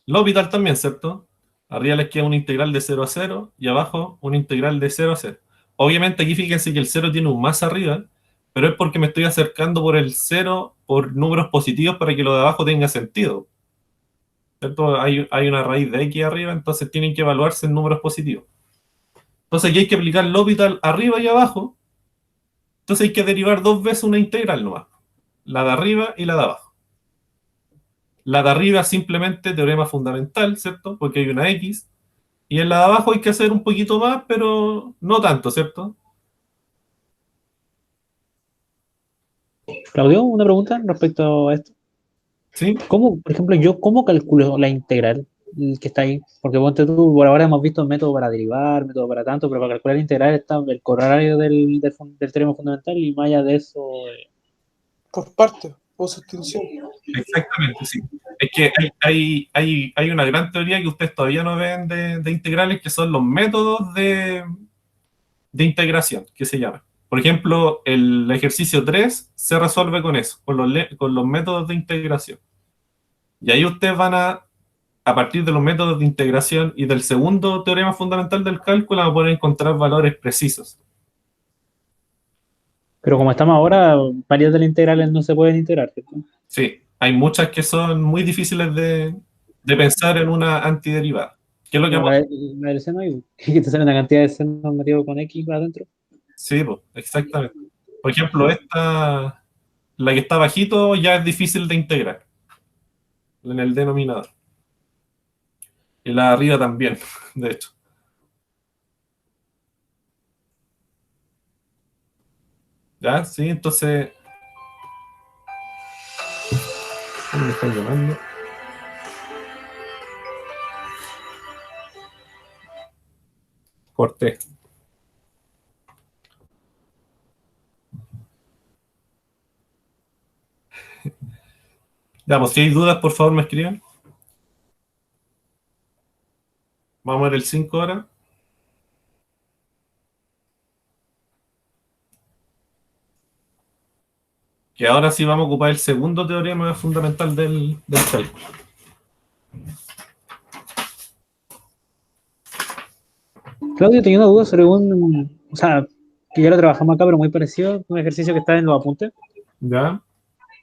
L'Hopital también, ¿cierto? Arriba les queda una integral de 0 a 0 y abajo una integral de 0 a 0. Obviamente aquí fíjense que el 0 tiene un más arriba, pero es porque me estoy acercando por el 0 por números positivos para que lo de abajo tenga sentido. ¿Cierto? Hay una raíz de x arriba, entonces tienen que evaluarse en números positivos. Entonces aquí hay que aplicar L'Hopital arriba y abajo. Entonces hay que derivar dos veces una integral nomás. La de arriba y la de abajo. La de arriba simplemente teorema fundamental, ¿cierto? Porque hay una x. Y en la de abajo hay que hacer un poquito más, pero no tanto, ¿cierto? Claudio, una pregunta respecto a esto. ¿Sí? ¿Cómo, por ejemplo, cómo calculo la integral que está ahí? Porque ponte tú, por ahora hemos visto método para derivar, método para tanto, pero para calcular la integral está el corolario del teorema fundamental y más allá de eso. Por parte o sustitución. Exactamente, sí. Es que hay una gran teoría que ustedes todavía no ven de integrales, que son los métodos de integración, que se llaman. Por ejemplo, el ejercicio 3 se resuelve con eso, con los métodos de integración. Y ahí ustedes van a partir de los métodos de integración y del segundo teorema fundamental del cálculo, van a poder encontrar valores precisos. Pero como estamos ahora, varias de las integrales no se pueden integrar, ¿cierto? Sí, hay muchas que son muy difíciles de pensar en una antiderivada. ¿Qué es lo que Como la del seno, y que te sale una cantidad de seno metido con X para adentro. Sí, pues, exactamente. Por ejemplo, esta, la que está bajito, ya es difícil de integrar en el denominador. Y la de arriba también, de hecho. ¿Ya? Sí, entonces... ¿Me están llamando? Corté. Ya, pues si hay dudas, por favor me escriban. Vamos a ver el 5 ahora. Que ahora sí vamos a ocupar el segundo teorema fundamental del cálculo. Claudio, tenía una duda sobre o sea, que ya lo trabajamos acá, pero muy parecido, un ejercicio que está en los apuntes, ¿Ya?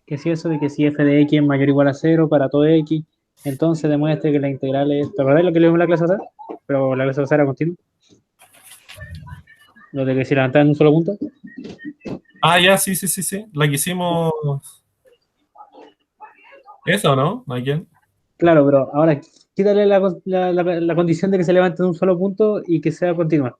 que si eso de que si f de x es mayor o igual a cero para todo x, entonces demuestre que la integral es, ¿te acordás lo que leímos en la clase pasada? Pero la clase pasada era continua. Lo de que si levantas en un solo punto. Ah, ya, sí, sí, sí, sí. La que hicimos... ¿Esa o no? ¿A quién? Claro, pero ahora quítale la condición de que se levante en un solo punto y que sea continua.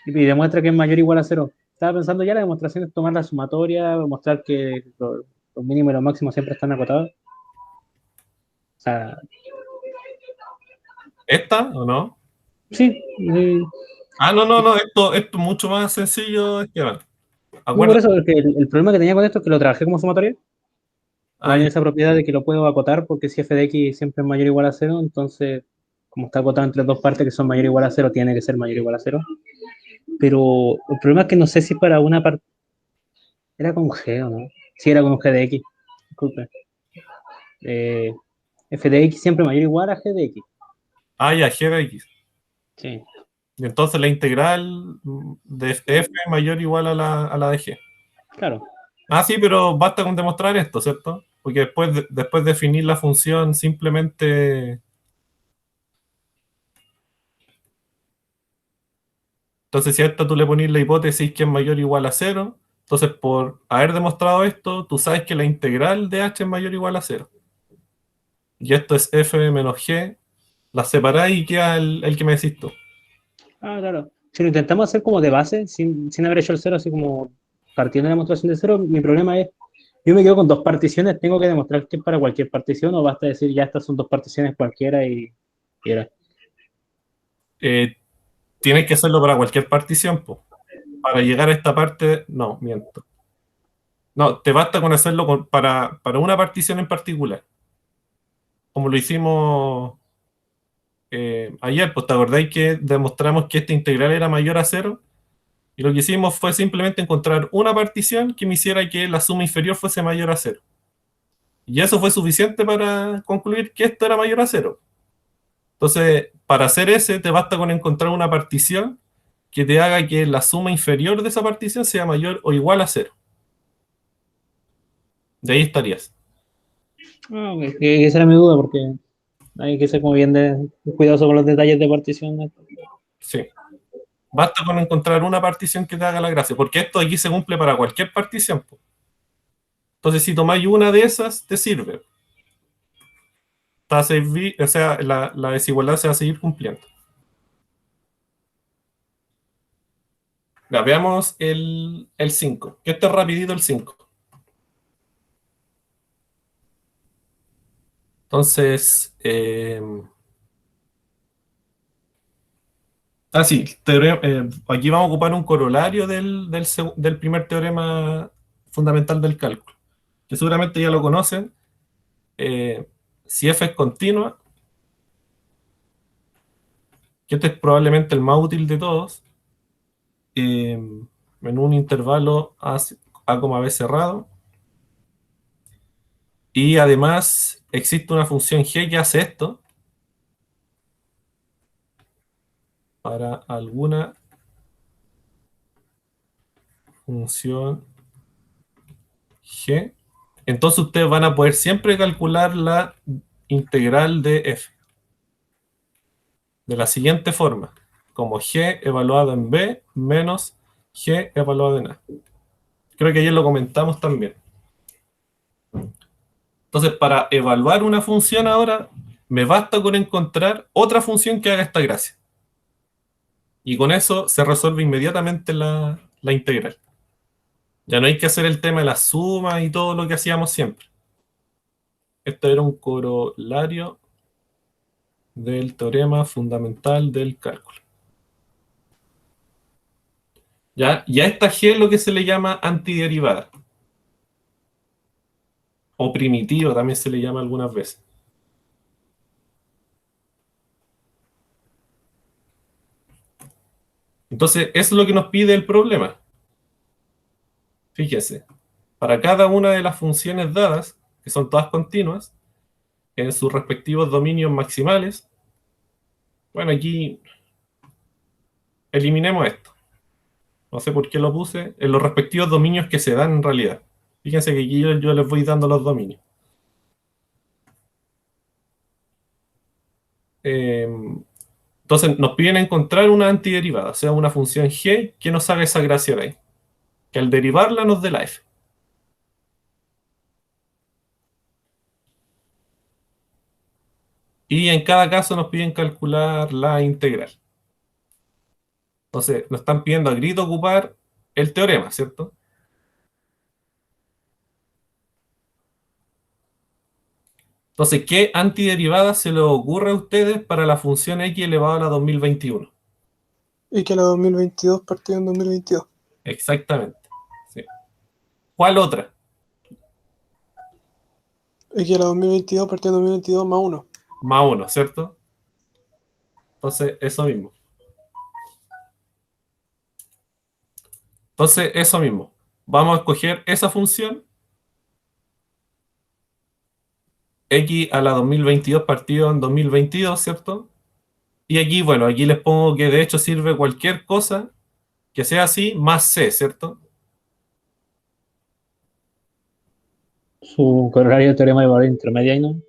Y demuestra que es mayor o igual a cero. Estaba pensando ya la demostración es tomar la sumatoria, mostrar que los mínimos y los máximos siempre están acotados. O sea, ¿Esta o no? sí, Ah, no, no, no. Esto es mucho más sencillo, Esteban. no por Acuérdate. eso, porque el problema que tenía con esto es que lo trabajé como sumatoria. No Ah, hay ya. esa propiedad de que lo puedo acotar porque si f de x siempre es mayor o igual a cero, entonces, como está acotado entre dos partes que son mayor o igual a cero, tiene que ser mayor o igual a cero. Pero el problema es que no sé si para una parte. Era con G o no. Sí, era con G de X. Disculpe. Eh, f de X siempre mayor o igual a G de X. Ah, ya, g de x. Sí, Y entonces la integral de f mayor o igual a la de g. claro. Ah, sí, pero basta con demostrar esto, ¿cierto? Porque después definir la función simplemente... Entonces, si a esta tú le pones la hipótesis que es mayor o igual a cero, entonces por haber demostrado esto, tú sabes que la integral de h es mayor o igual a cero. Y esto es f menos g, la separáis y queda el que me decís tú. Ah, claro. Si lo intentamos hacer como de base, sin haber hecho el cero, así como partiendo de la demostración de cero, mi problema es, yo me quedo con dos particiones, tengo que demostrar que es para cualquier partición o basta decir ya estas son dos particiones cualquiera y era. Eh, Tienes que hacerlo para cualquier partición, pues. Para llegar a esta parte, no, miento. No, te basta con hacerlo para una partición en particular. Como lo hicimos ayer, pues te acordáis que demostramos que esta integral era mayor a cero, y lo que hicimos fue simplemente encontrar una partición que me hiciera que la suma inferior fuese mayor a cero. Y eso fue suficiente para concluir que esto era mayor a cero. Entonces, para hacer ese, te basta con encontrar una partición que te haga que la suma inferior de esa partición sea mayor o igual a 0. De ahí estarías. Ah, ok. Esa era mi duda, porque hay que ser como bien cuidadoso con los detalles de partición. Sí. Basta con encontrar una partición que te haga la gracia, porque esto aquí se cumple para cualquier partición. Entonces, si tomáis una de esas, te sirve. O sea, la desigualdad se va a seguir cumpliendo. Ya, veamos el 5. Que este es rapidito el 5. Entonces, sí, aquí vamos a ocupar un corolario del primer teorema fundamental del cálculo, que seguramente ya lo conocen. Si f es continua, que este es probablemente el más útil de todos, en un intervalo a, b cerrado, y además existe una función g que hace esto para alguna función g. Entonces ustedes van a poder siempre calcular la integral de f de la siguiente forma, como g evaluado en b menos g evaluado en a. Creo que ayer lo comentamos también. Entonces, para evaluar una función ahora, me basta con encontrar otra función que haga esta gracia. Y con eso se resuelve inmediatamente la integral. Ya no hay que hacer el tema de la suma y todo lo que hacíamos siempre. Esto era un corolario del teorema fundamental del cálculo. ¿Ya? Y a esta g es lo que se le llama antiderivada. O primitivo también se le llama algunas veces. Entonces, eso es lo que nos pide el problema. Fíjese, para cada una de las funciones dadas, que son todas continuas, en sus respectivos dominios maximales, bueno, aquí eliminemos esto. No sé por qué lo puse, en los respectivos dominios que se dan en realidad. Fíjense que aquí yo les voy dando los dominios. Entonces nos piden encontrar una antiderivada, o sea, una función g que nos haga esa gracia de ahí. Que al derivarla nos dé la f. Y en cada caso nos piden calcular la integral. Entonces nos están pidiendo a grito ocupar el teorema, ¿cierto? Entonces, ¿qué antiderivada se les ocurre a ustedes para la función x elevado a la 2021? Y que la 2022 partió en 2022. Exactamente. Sí. ¿Cuál otra? Y que la 2022 partió en 2022 más 1. Más 1, ¿cierto? Entonces, eso mismo. Entonces, eso mismo. Vamos a escoger esa función x a la 2022 partido en 2022, ¿cierto? Y aquí, bueno, aquí les pongo que de hecho sirve cualquier cosa que sea así, más c, ¿cierto? Su corolario del teorema de valor intermedio, ¿no?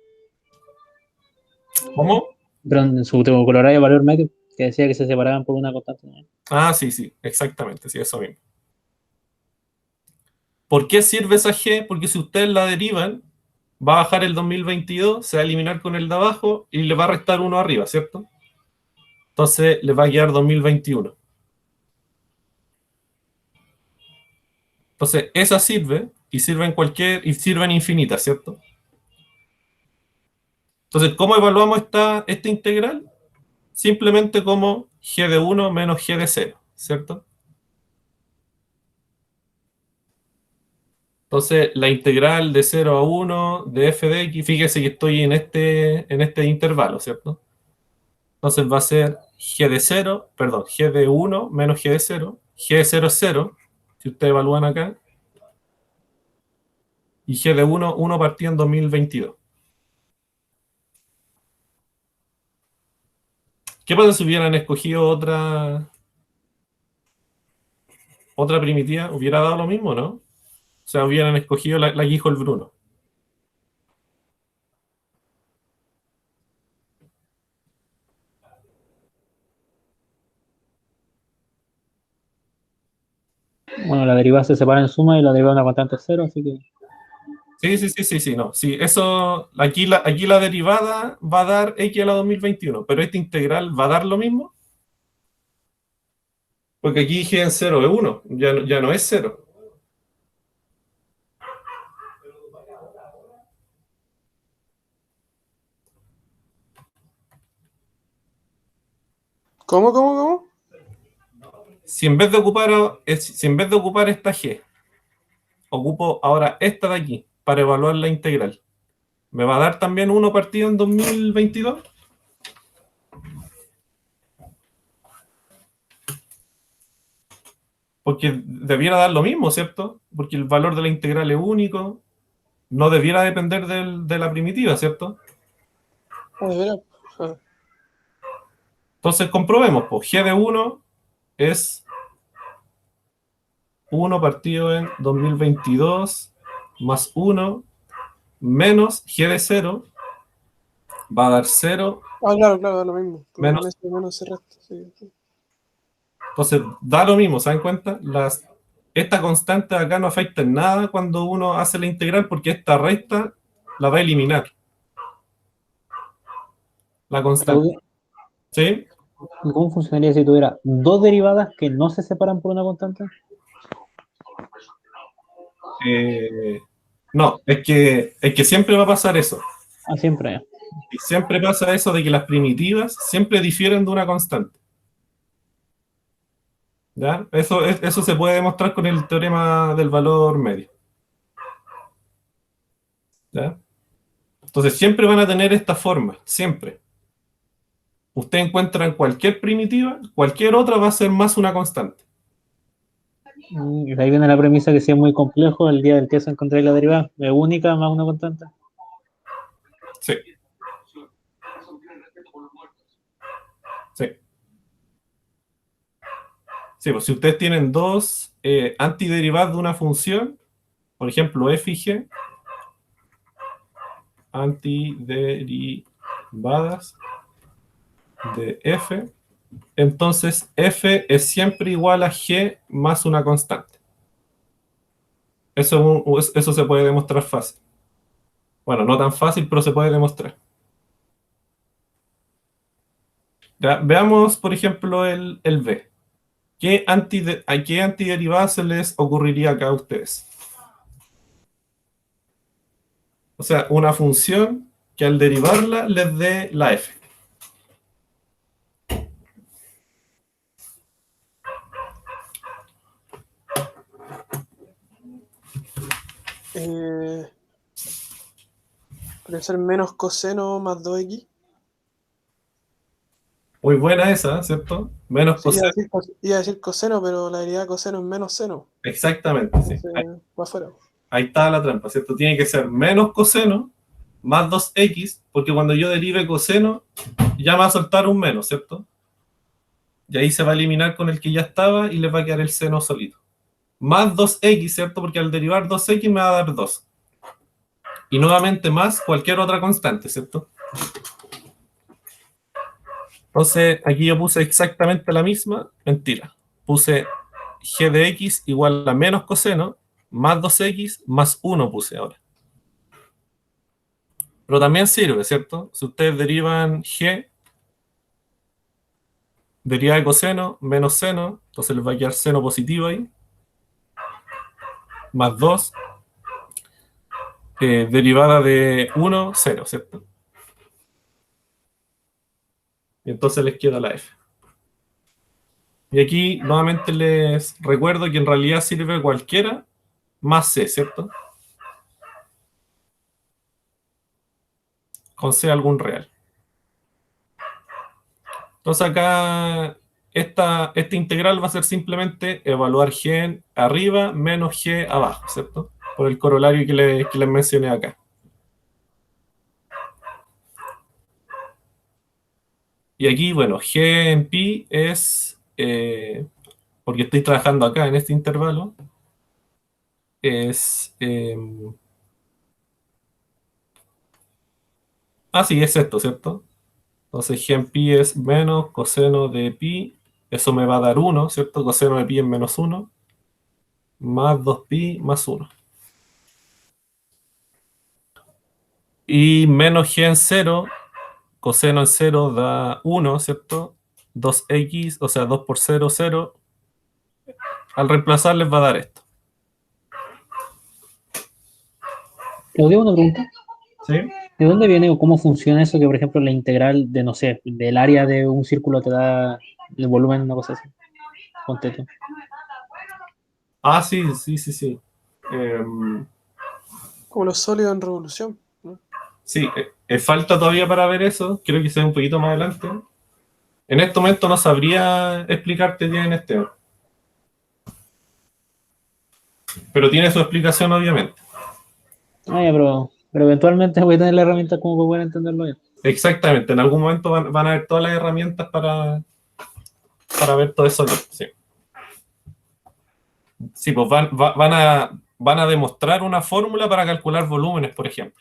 ¿Cómo? Perdón, su corolario de valor medio, que decía que se separaban por una constante, ¿no? Ah, sí, sí, exactamente, sí, eso mismo. ¿Por qué sirve esa g? Porque si ustedes la derivan, va a bajar el 2022, se va a eliminar con el de abajo y le va a restar uno arriba, ¿cierto? Entonces le va a quedar 2021. Entonces esa sirve y sirve en infinitas, ¿cierto? Entonces, ¿cómo evaluamos esta integral? Simplemente como g de 1 menos g de 0, ¿cierto? Entonces, la integral de 0 a 1 de f de x, fíjese que estoy en este intervalo, ¿cierto? Entonces va a ser g de 0, perdón, g de 1 menos g de 0. G de 0 es 0, si ustedes evalúan acá. Y g de 1 partido en 2022. ¿Qué pasa si hubieran escogido otra primitiva? ¿Hubiera dado lo mismo, no? O sea, hubieran escogido la que dijo el Bruno. Bueno, la derivada se separa en suma y la derivada de una constante es cero, así que Sí, no. Sí, eso, aquí la derivada va a dar x a la 2021, pero esta integral va a dar lo mismo, porque aquí dije en 0 es 1, ya no es 0. ¿Cómo? Si en vez de ocupar esta g, ocupo ahora esta de aquí para evaluar la integral, ¿me va a dar también 1 partido en 2022? Porque debiera dar lo mismo, ¿cierto? Porque el valor de la integral es único, no debiera depender de la primitiva, ¿cierto? Ah, de veras. Ah, Entonces comprobemos, pues g de 1 es 1 partido en 2022 más 1 menos g de 0 va a dar 0 claro, da lo mismo. Porque con menos. eso menos se resta. Sí. Entonces da lo mismo, ¿se dan cuenta? Esta constante acá no afecta en nada cuando uno hace la integral porque esta recta la va a eliminar. La constante. ¿Sí? ¿cómo funcionaría si tuviera dos derivadas que no se separan por una constante? No, es que siempre va a pasar eso. Ah, siempre. Y siempre pasa eso de que las primitivas siempre difieren de una constante. ¿Ya? Eso se puede demostrar con el teorema del valor medio. ¿Ya? Entonces siempre van a tener esta forma, siempre. Usted encuentra en cualquier primitiva, cualquier otra va a ser más una constante. Y de ahí viene la premisa que si es muy complejo, el día del queso encontráis la derivada. Es única más una constante. Sí. Sí. Sí, pues si ustedes tienen dos antiderivadas de una función, por ejemplo, f y g, antiderivadas de f, entonces f es siempre igual a g más una constante. Eso se puede demostrar fácil. Bueno, no tan fácil, pero se puede demostrar. Ya, veamos, por ejemplo, el b. ¿A qué antiderivada se les ocurriría acá a ustedes? O sea, una función que al derivarla les dé la f. Puede ser menos coseno más 2x. Muy buena esa, ¿cierto? Menos Sí, coseno. iba a decir coseno, pero la derivada de coseno es menos seno. Exactamente, sí. Entonces, va afuera. Ahí está la trampa, ¿cierto? Tiene que ser menos coseno más 2x, porque cuando yo derive coseno, ya me va a soltar un menos, ¿cierto? Y ahí se va a eliminar con el que ya estaba y le va a quedar el seno solito. Más 2x, ¿cierto? Porque al derivar 2x me va a dar 2. Y nuevamente más cualquier otra constante, ¿cierto? Entonces, aquí yo puse exactamente la misma, mentira. Puse g de x igual a menos coseno, más 2x, más 1 puse ahora. Pero también sirve, ¿cierto? Si ustedes derivan g, deriva de coseno, menos seno, entonces les va a quedar seno positivo ahí, más 2, derivada de 1, 0, ¿cierto? Y entonces les queda la f. Y aquí nuevamente les recuerdo que en realidad sirve cualquiera más c, ¿cierto? Con c algún real. Entonces acá esta integral va a ser simplemente evaluar g arriba menos g abajo, ¿cierto? Por el corolario que les mencioné acá. Y aquí, bueno, G en pi es, porque estoy trabajando acá en este intervalo, es... sí, es esto, ¿cierto? Entonces G en pi es menos coseno de pi, eso me va a dar 1, ¿cierto? Coseno de pi es menos 1, más 2pi más 1. Y menos G en 0, coseno en 0 da 1, ¿cierto? 2x, o sea, 2 por 0, 0. Al reemplazar les va a dar esto. Claudio, una pregunta. ¿Sí? ¿De dónde viene o cómo funciona eso que, por ejemplo, la integral de, no sé, del área de un círculo te da el volumen, una cosa así? Ponte tú. Sí, sí, sí, sí. Como los sólidos en revolución, ¿no? Sí, falta todavía para ver eso. Creo que sea un poquito más adelante. En este momento no sabría explicarte bien este, pero tiene su explicación, obviamente. Ya, pero eventualmente voy a tener la herramienta como para poder entenderlo bien. Exactamente, en algún momento van a haber todas las herramientas para ver todo eso. Sí, sí, pues van a demostrar una fórmula para calcular volúmenes, por ejemplo.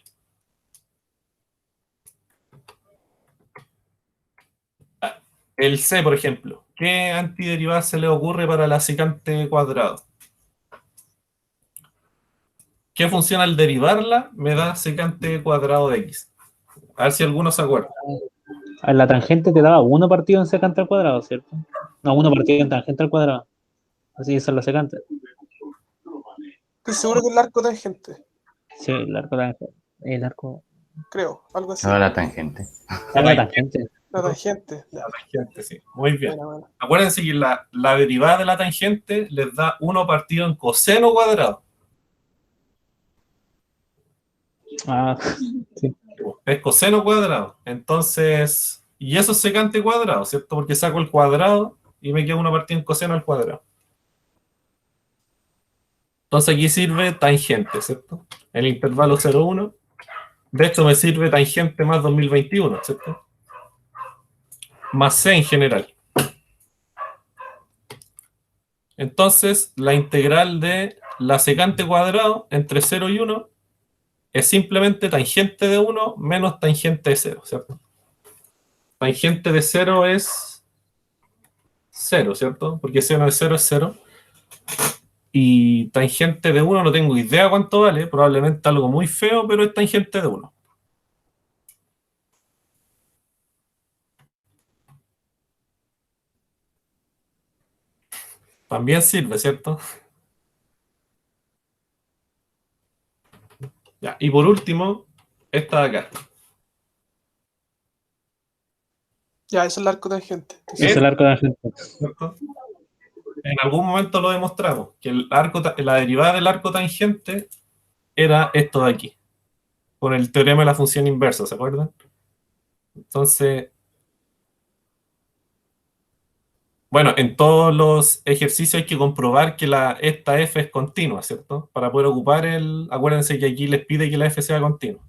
El C, por ejemplo. ¿Qué antiderivada se le ocurre para la secante cuadrado? ¿Qué función al derivarla me da secante cuadrado de x? A ver si alguno se acuerda. A la tangente te daba 1 partido en secante al cuadrado, ¿cierto? No, 1 partido en tangente al cuadrado. Así es la secante. Estoy seguro que es el arco tangente, Sí, el arco tangente. El arco. creo, algo así. No, la tangente. Ah, la tangente. La tangente, ya. La tangente, sí. Muy bien. Buena. Acuérdense que la derivada de la tangente les da 1 partido en coseno cuadrado. Ah, sí. Es coseno cuadrado. Entonces, y eso es secante cuadrado, ¿cierto? Porque saco el cuadrado y me queda 1 partido en coseno al cuadrado. Entonces aquí sirve tangente, ¿cierto? El intervalo 0,1. De hecho me sirve tangente más 2021, ¿cierto? Más C en general. Entonces, la integral de la secante cuadrado entre 0 y 1 es simplemente tangente de 1 menos tangente de 0, ¿cierto? Tangente de 0 es 0, ¿cierto? Porque seno de 0 es 0. Y tangente de 1 no tengo idea cuánto vale, probablemente algo muy feo, pero es tangente de 1. También sirve, ¿cierto? Ya. Y por último, esta de acá. Ya, eso es el arco tangente. Es el arco tangente. ¿Cierto? En algún momento lo demostramos, que la derivada del arco tangente era esto de aquí, con el teorema de la función inversa, ¿se acuerdan? Entonces, bueno, en todos los ejercicios hay que comprobar que esta f es continua, ¿cierto? Para poder ocupar acuérdense que aquí les pide que la f sea continua.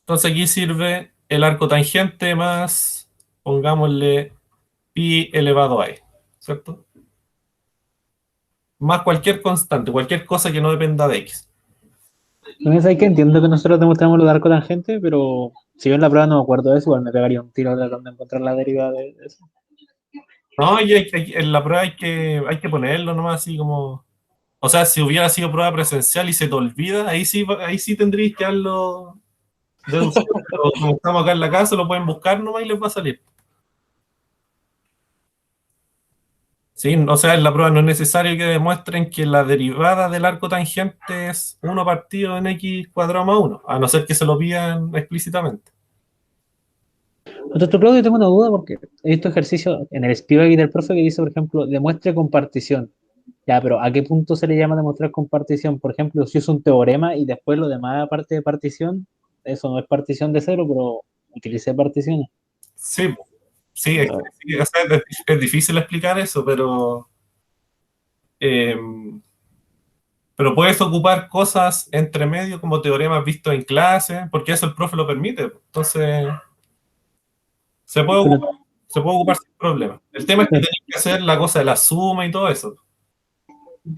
Entonces aquí sirve el arco tangente más, pongámosle, pi elevado a e, ¿cierto? Más cualquier constante, cualquier cosa que no dependa de x. Entonces hay que entiendo que nosotros demostramos lo de arco tangente, pero si yo en la prueba no me acuerdo de eso, igual me pegaría un tiro tratando de encontrar la derivada de eso. No, y en la prueba hay que ponerlo nomás así como... O sea, si hubiera sido prueba presencial y se te olvida, ahí sí tendríais que darlo deducido. Pero como estamos acá en la casa, lo pueden buscar nomás y les va a salir. Sí, o sea, en la prueba no es necesario que demuestren que la derivada del arco tangente es 1 partido en x cuadrado más 1, a no ser que se lo pidan explícitamente. Entonces, Claudio, tengo una duda porque he visto ejercicios en el Spivak del profe que dice, por ejemplo, demuestre compartición. Ya, pero ¿a qué punto se le llama demostrar compartición? Por ejemplo, si es un teorema y después lo demás aparte de partición, eso no es partición de cero, pero utilicé particiones. Sí, sí, sí, o sea, es difícil explicar eso, pero Pero puedes ocupar cosas entre medio como teoremas vistos en clase, porque eso el profe lo permite. Entonces, se puede Pero, ocupar, se puede ocupar sin problema. El tema es que tienes que hacer la cosa de la suma y todo eso.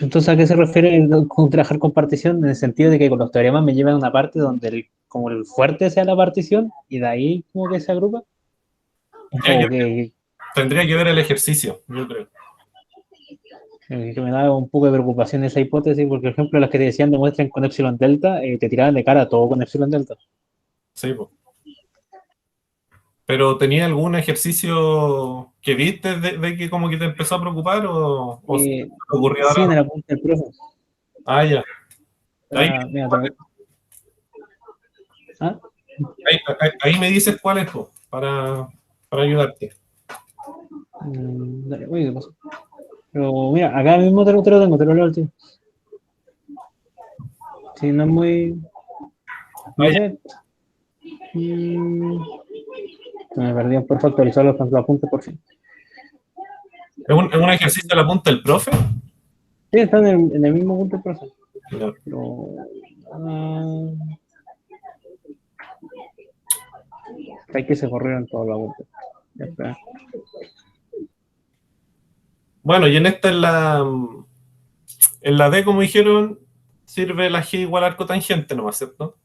entonces, ¿a qué se refiere con trabajar con partición? En el sentido de que con los teoremas me llevan a una parte donde como el fuerte sea la partición y de ahí como que se agrupa. Tendría O que, tendría que ver el ejercicio, yo creo. que me da un poco de preocupación esa hipótesis, porque, por ejemplo, las que te decían demuestren con epsilon delta, te tiraban de cara todo con epsilon delta. Sí, po. ¿Pero tenía algún ejercicio que viste de que como que te empezó a preocupar o se te ocurrió Sí, ahora? en ¿No? el apunte del profe. Ah, ya. Ahí, Mira, ¿ah? ahí me dices cuál es, po, para ayudarte. Dale, uy, ¿qué pasó? Pero mira, acá mismo te lo tengo, te lo leo al tío. Sí, no es muy. Ah, ya. Dice. mm, Se me perdió por actualizar los apuntes por fin. ¿Es un ejercicio de la punta del profe? Sí, está en el mismo punto del proceso. Ya. Pero. ah, Hay que se corrieron todos los apuntes. Ya está. Bueno, y en esta, en la D, como dijeron, sirve la G igual a arco tangente nomás, ¿cierto?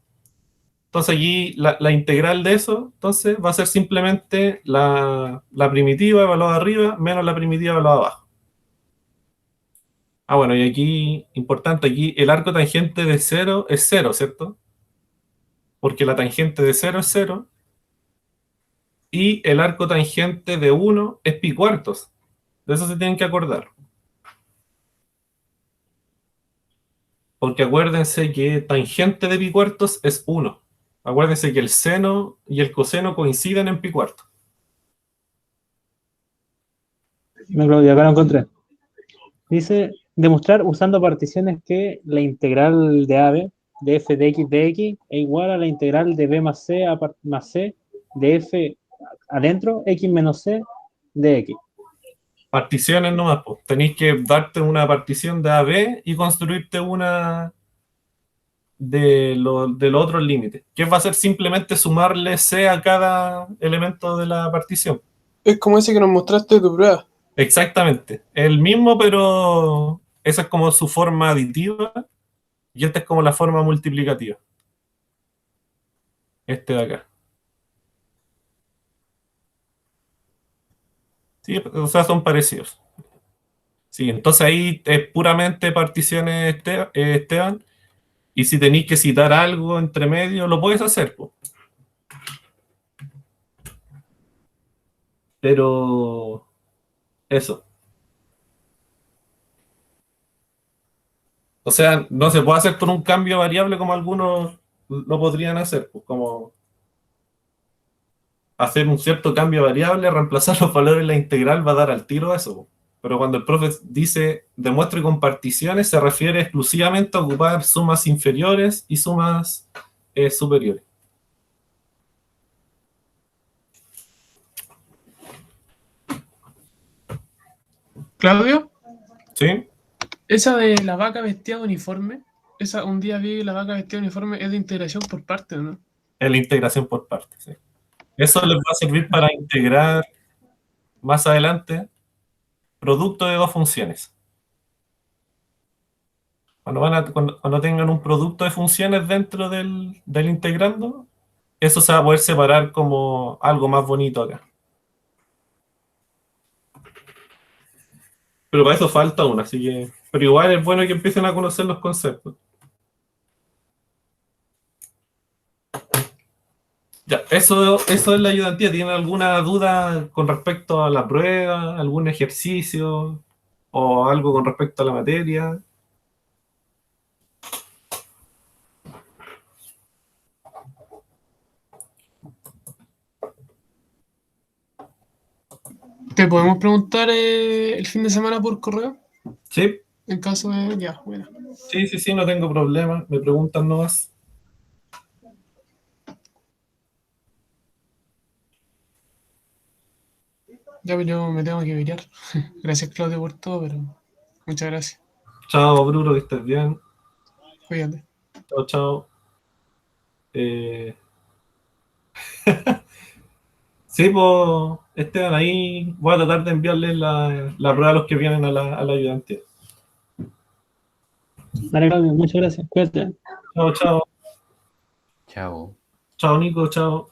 Entonces aquí la integral de eso, entonces, va a ser simplemente la primitiva evaluada arriba menos la primitiva evaluada abajo. Ah, bueno, y aquí, importante, aquí el arco tangente de 0 es 0, ¿cierto? Porque la tangente de 0 es 0 y el arco tangente de 1 es pi cuartos. De eso se tienen que acordar. Porque acuérdense que tangente de pi cuartos es 1. Acuérdense que el seno y el coseno coinciden en pi cuartos. No, Claudia, acá lo encontré. Dice, demostrar usando particiones que la integral de AB de f de x es igual a la integral de b más c más c de f adentro, x menos c de x. Particiones nomás, pues. Tenéis que darte una partición de A a B y construirte una de los otros límites. Que va a ser simplemente sumarle C a cada elemento de la partición. Es como ese que nos mostraste de tu prueba. Exactamente. El mismo, pero esa es como su forma aditiva y esta es como la forma multiplicativa. Este de acá. Sí, o sea, son parecidos. Sí, entonces ahí es puramente particiones, Esteban. Y si tenéis que citar algo entre medio, lo puedes hacer, po. Pero eso. O sea, no se puede hacer con un cambio variable como algunos lo podrían hacer, pues como hacer un cierto cambio variable, reemplazar los valores en la integral va a dar al tiro eso, pues. Pero cuando el profe dice demuestre con particiones, se refiere exclusivamente a ocupar sumas inferiores y sumas superiores. Claudio, ¿Sí? esa de la vaca vestida de uniforme, esa un día vi la vaca vestida de uniforme, es de integración por partes, ¿no? En la integración por partes. ¿Sí? Eso les va a servir para integrar más adelante producto de dos funciones. Cuando tengan un producto de funciones dentro del integrando, eso se va a poder separar como algo más bonito acá. Pero para eso falta una, así que. Pero igual es bueno que empiecen a conocer los conceptos. Ya, eso es la ayudantía. ¿Tienen alguna duda con respecto a la prueba, algún ejercicio o algo con respecto a la materia? ¿Te podemos preguntar el fin de semana por correo? Sí, En caso de. Ya, bueno. sí, sí, sí, no tengo problema. Me preguntan nomás. Ya pues, yo me tengo que virar. Gracias, Claudio, por todo, pero muchas gracias. Chao, Bruno, que estés bien. Cuídate. Chao, chao. Eh, sí, pues, Esteban, ahí voy a tratar de enviarles la prueba a los que vienen a la ayudantía. Vale, Claudio, muchas gracias. Cuídate. Chao, chao. Chao. Chao, Nico, chao.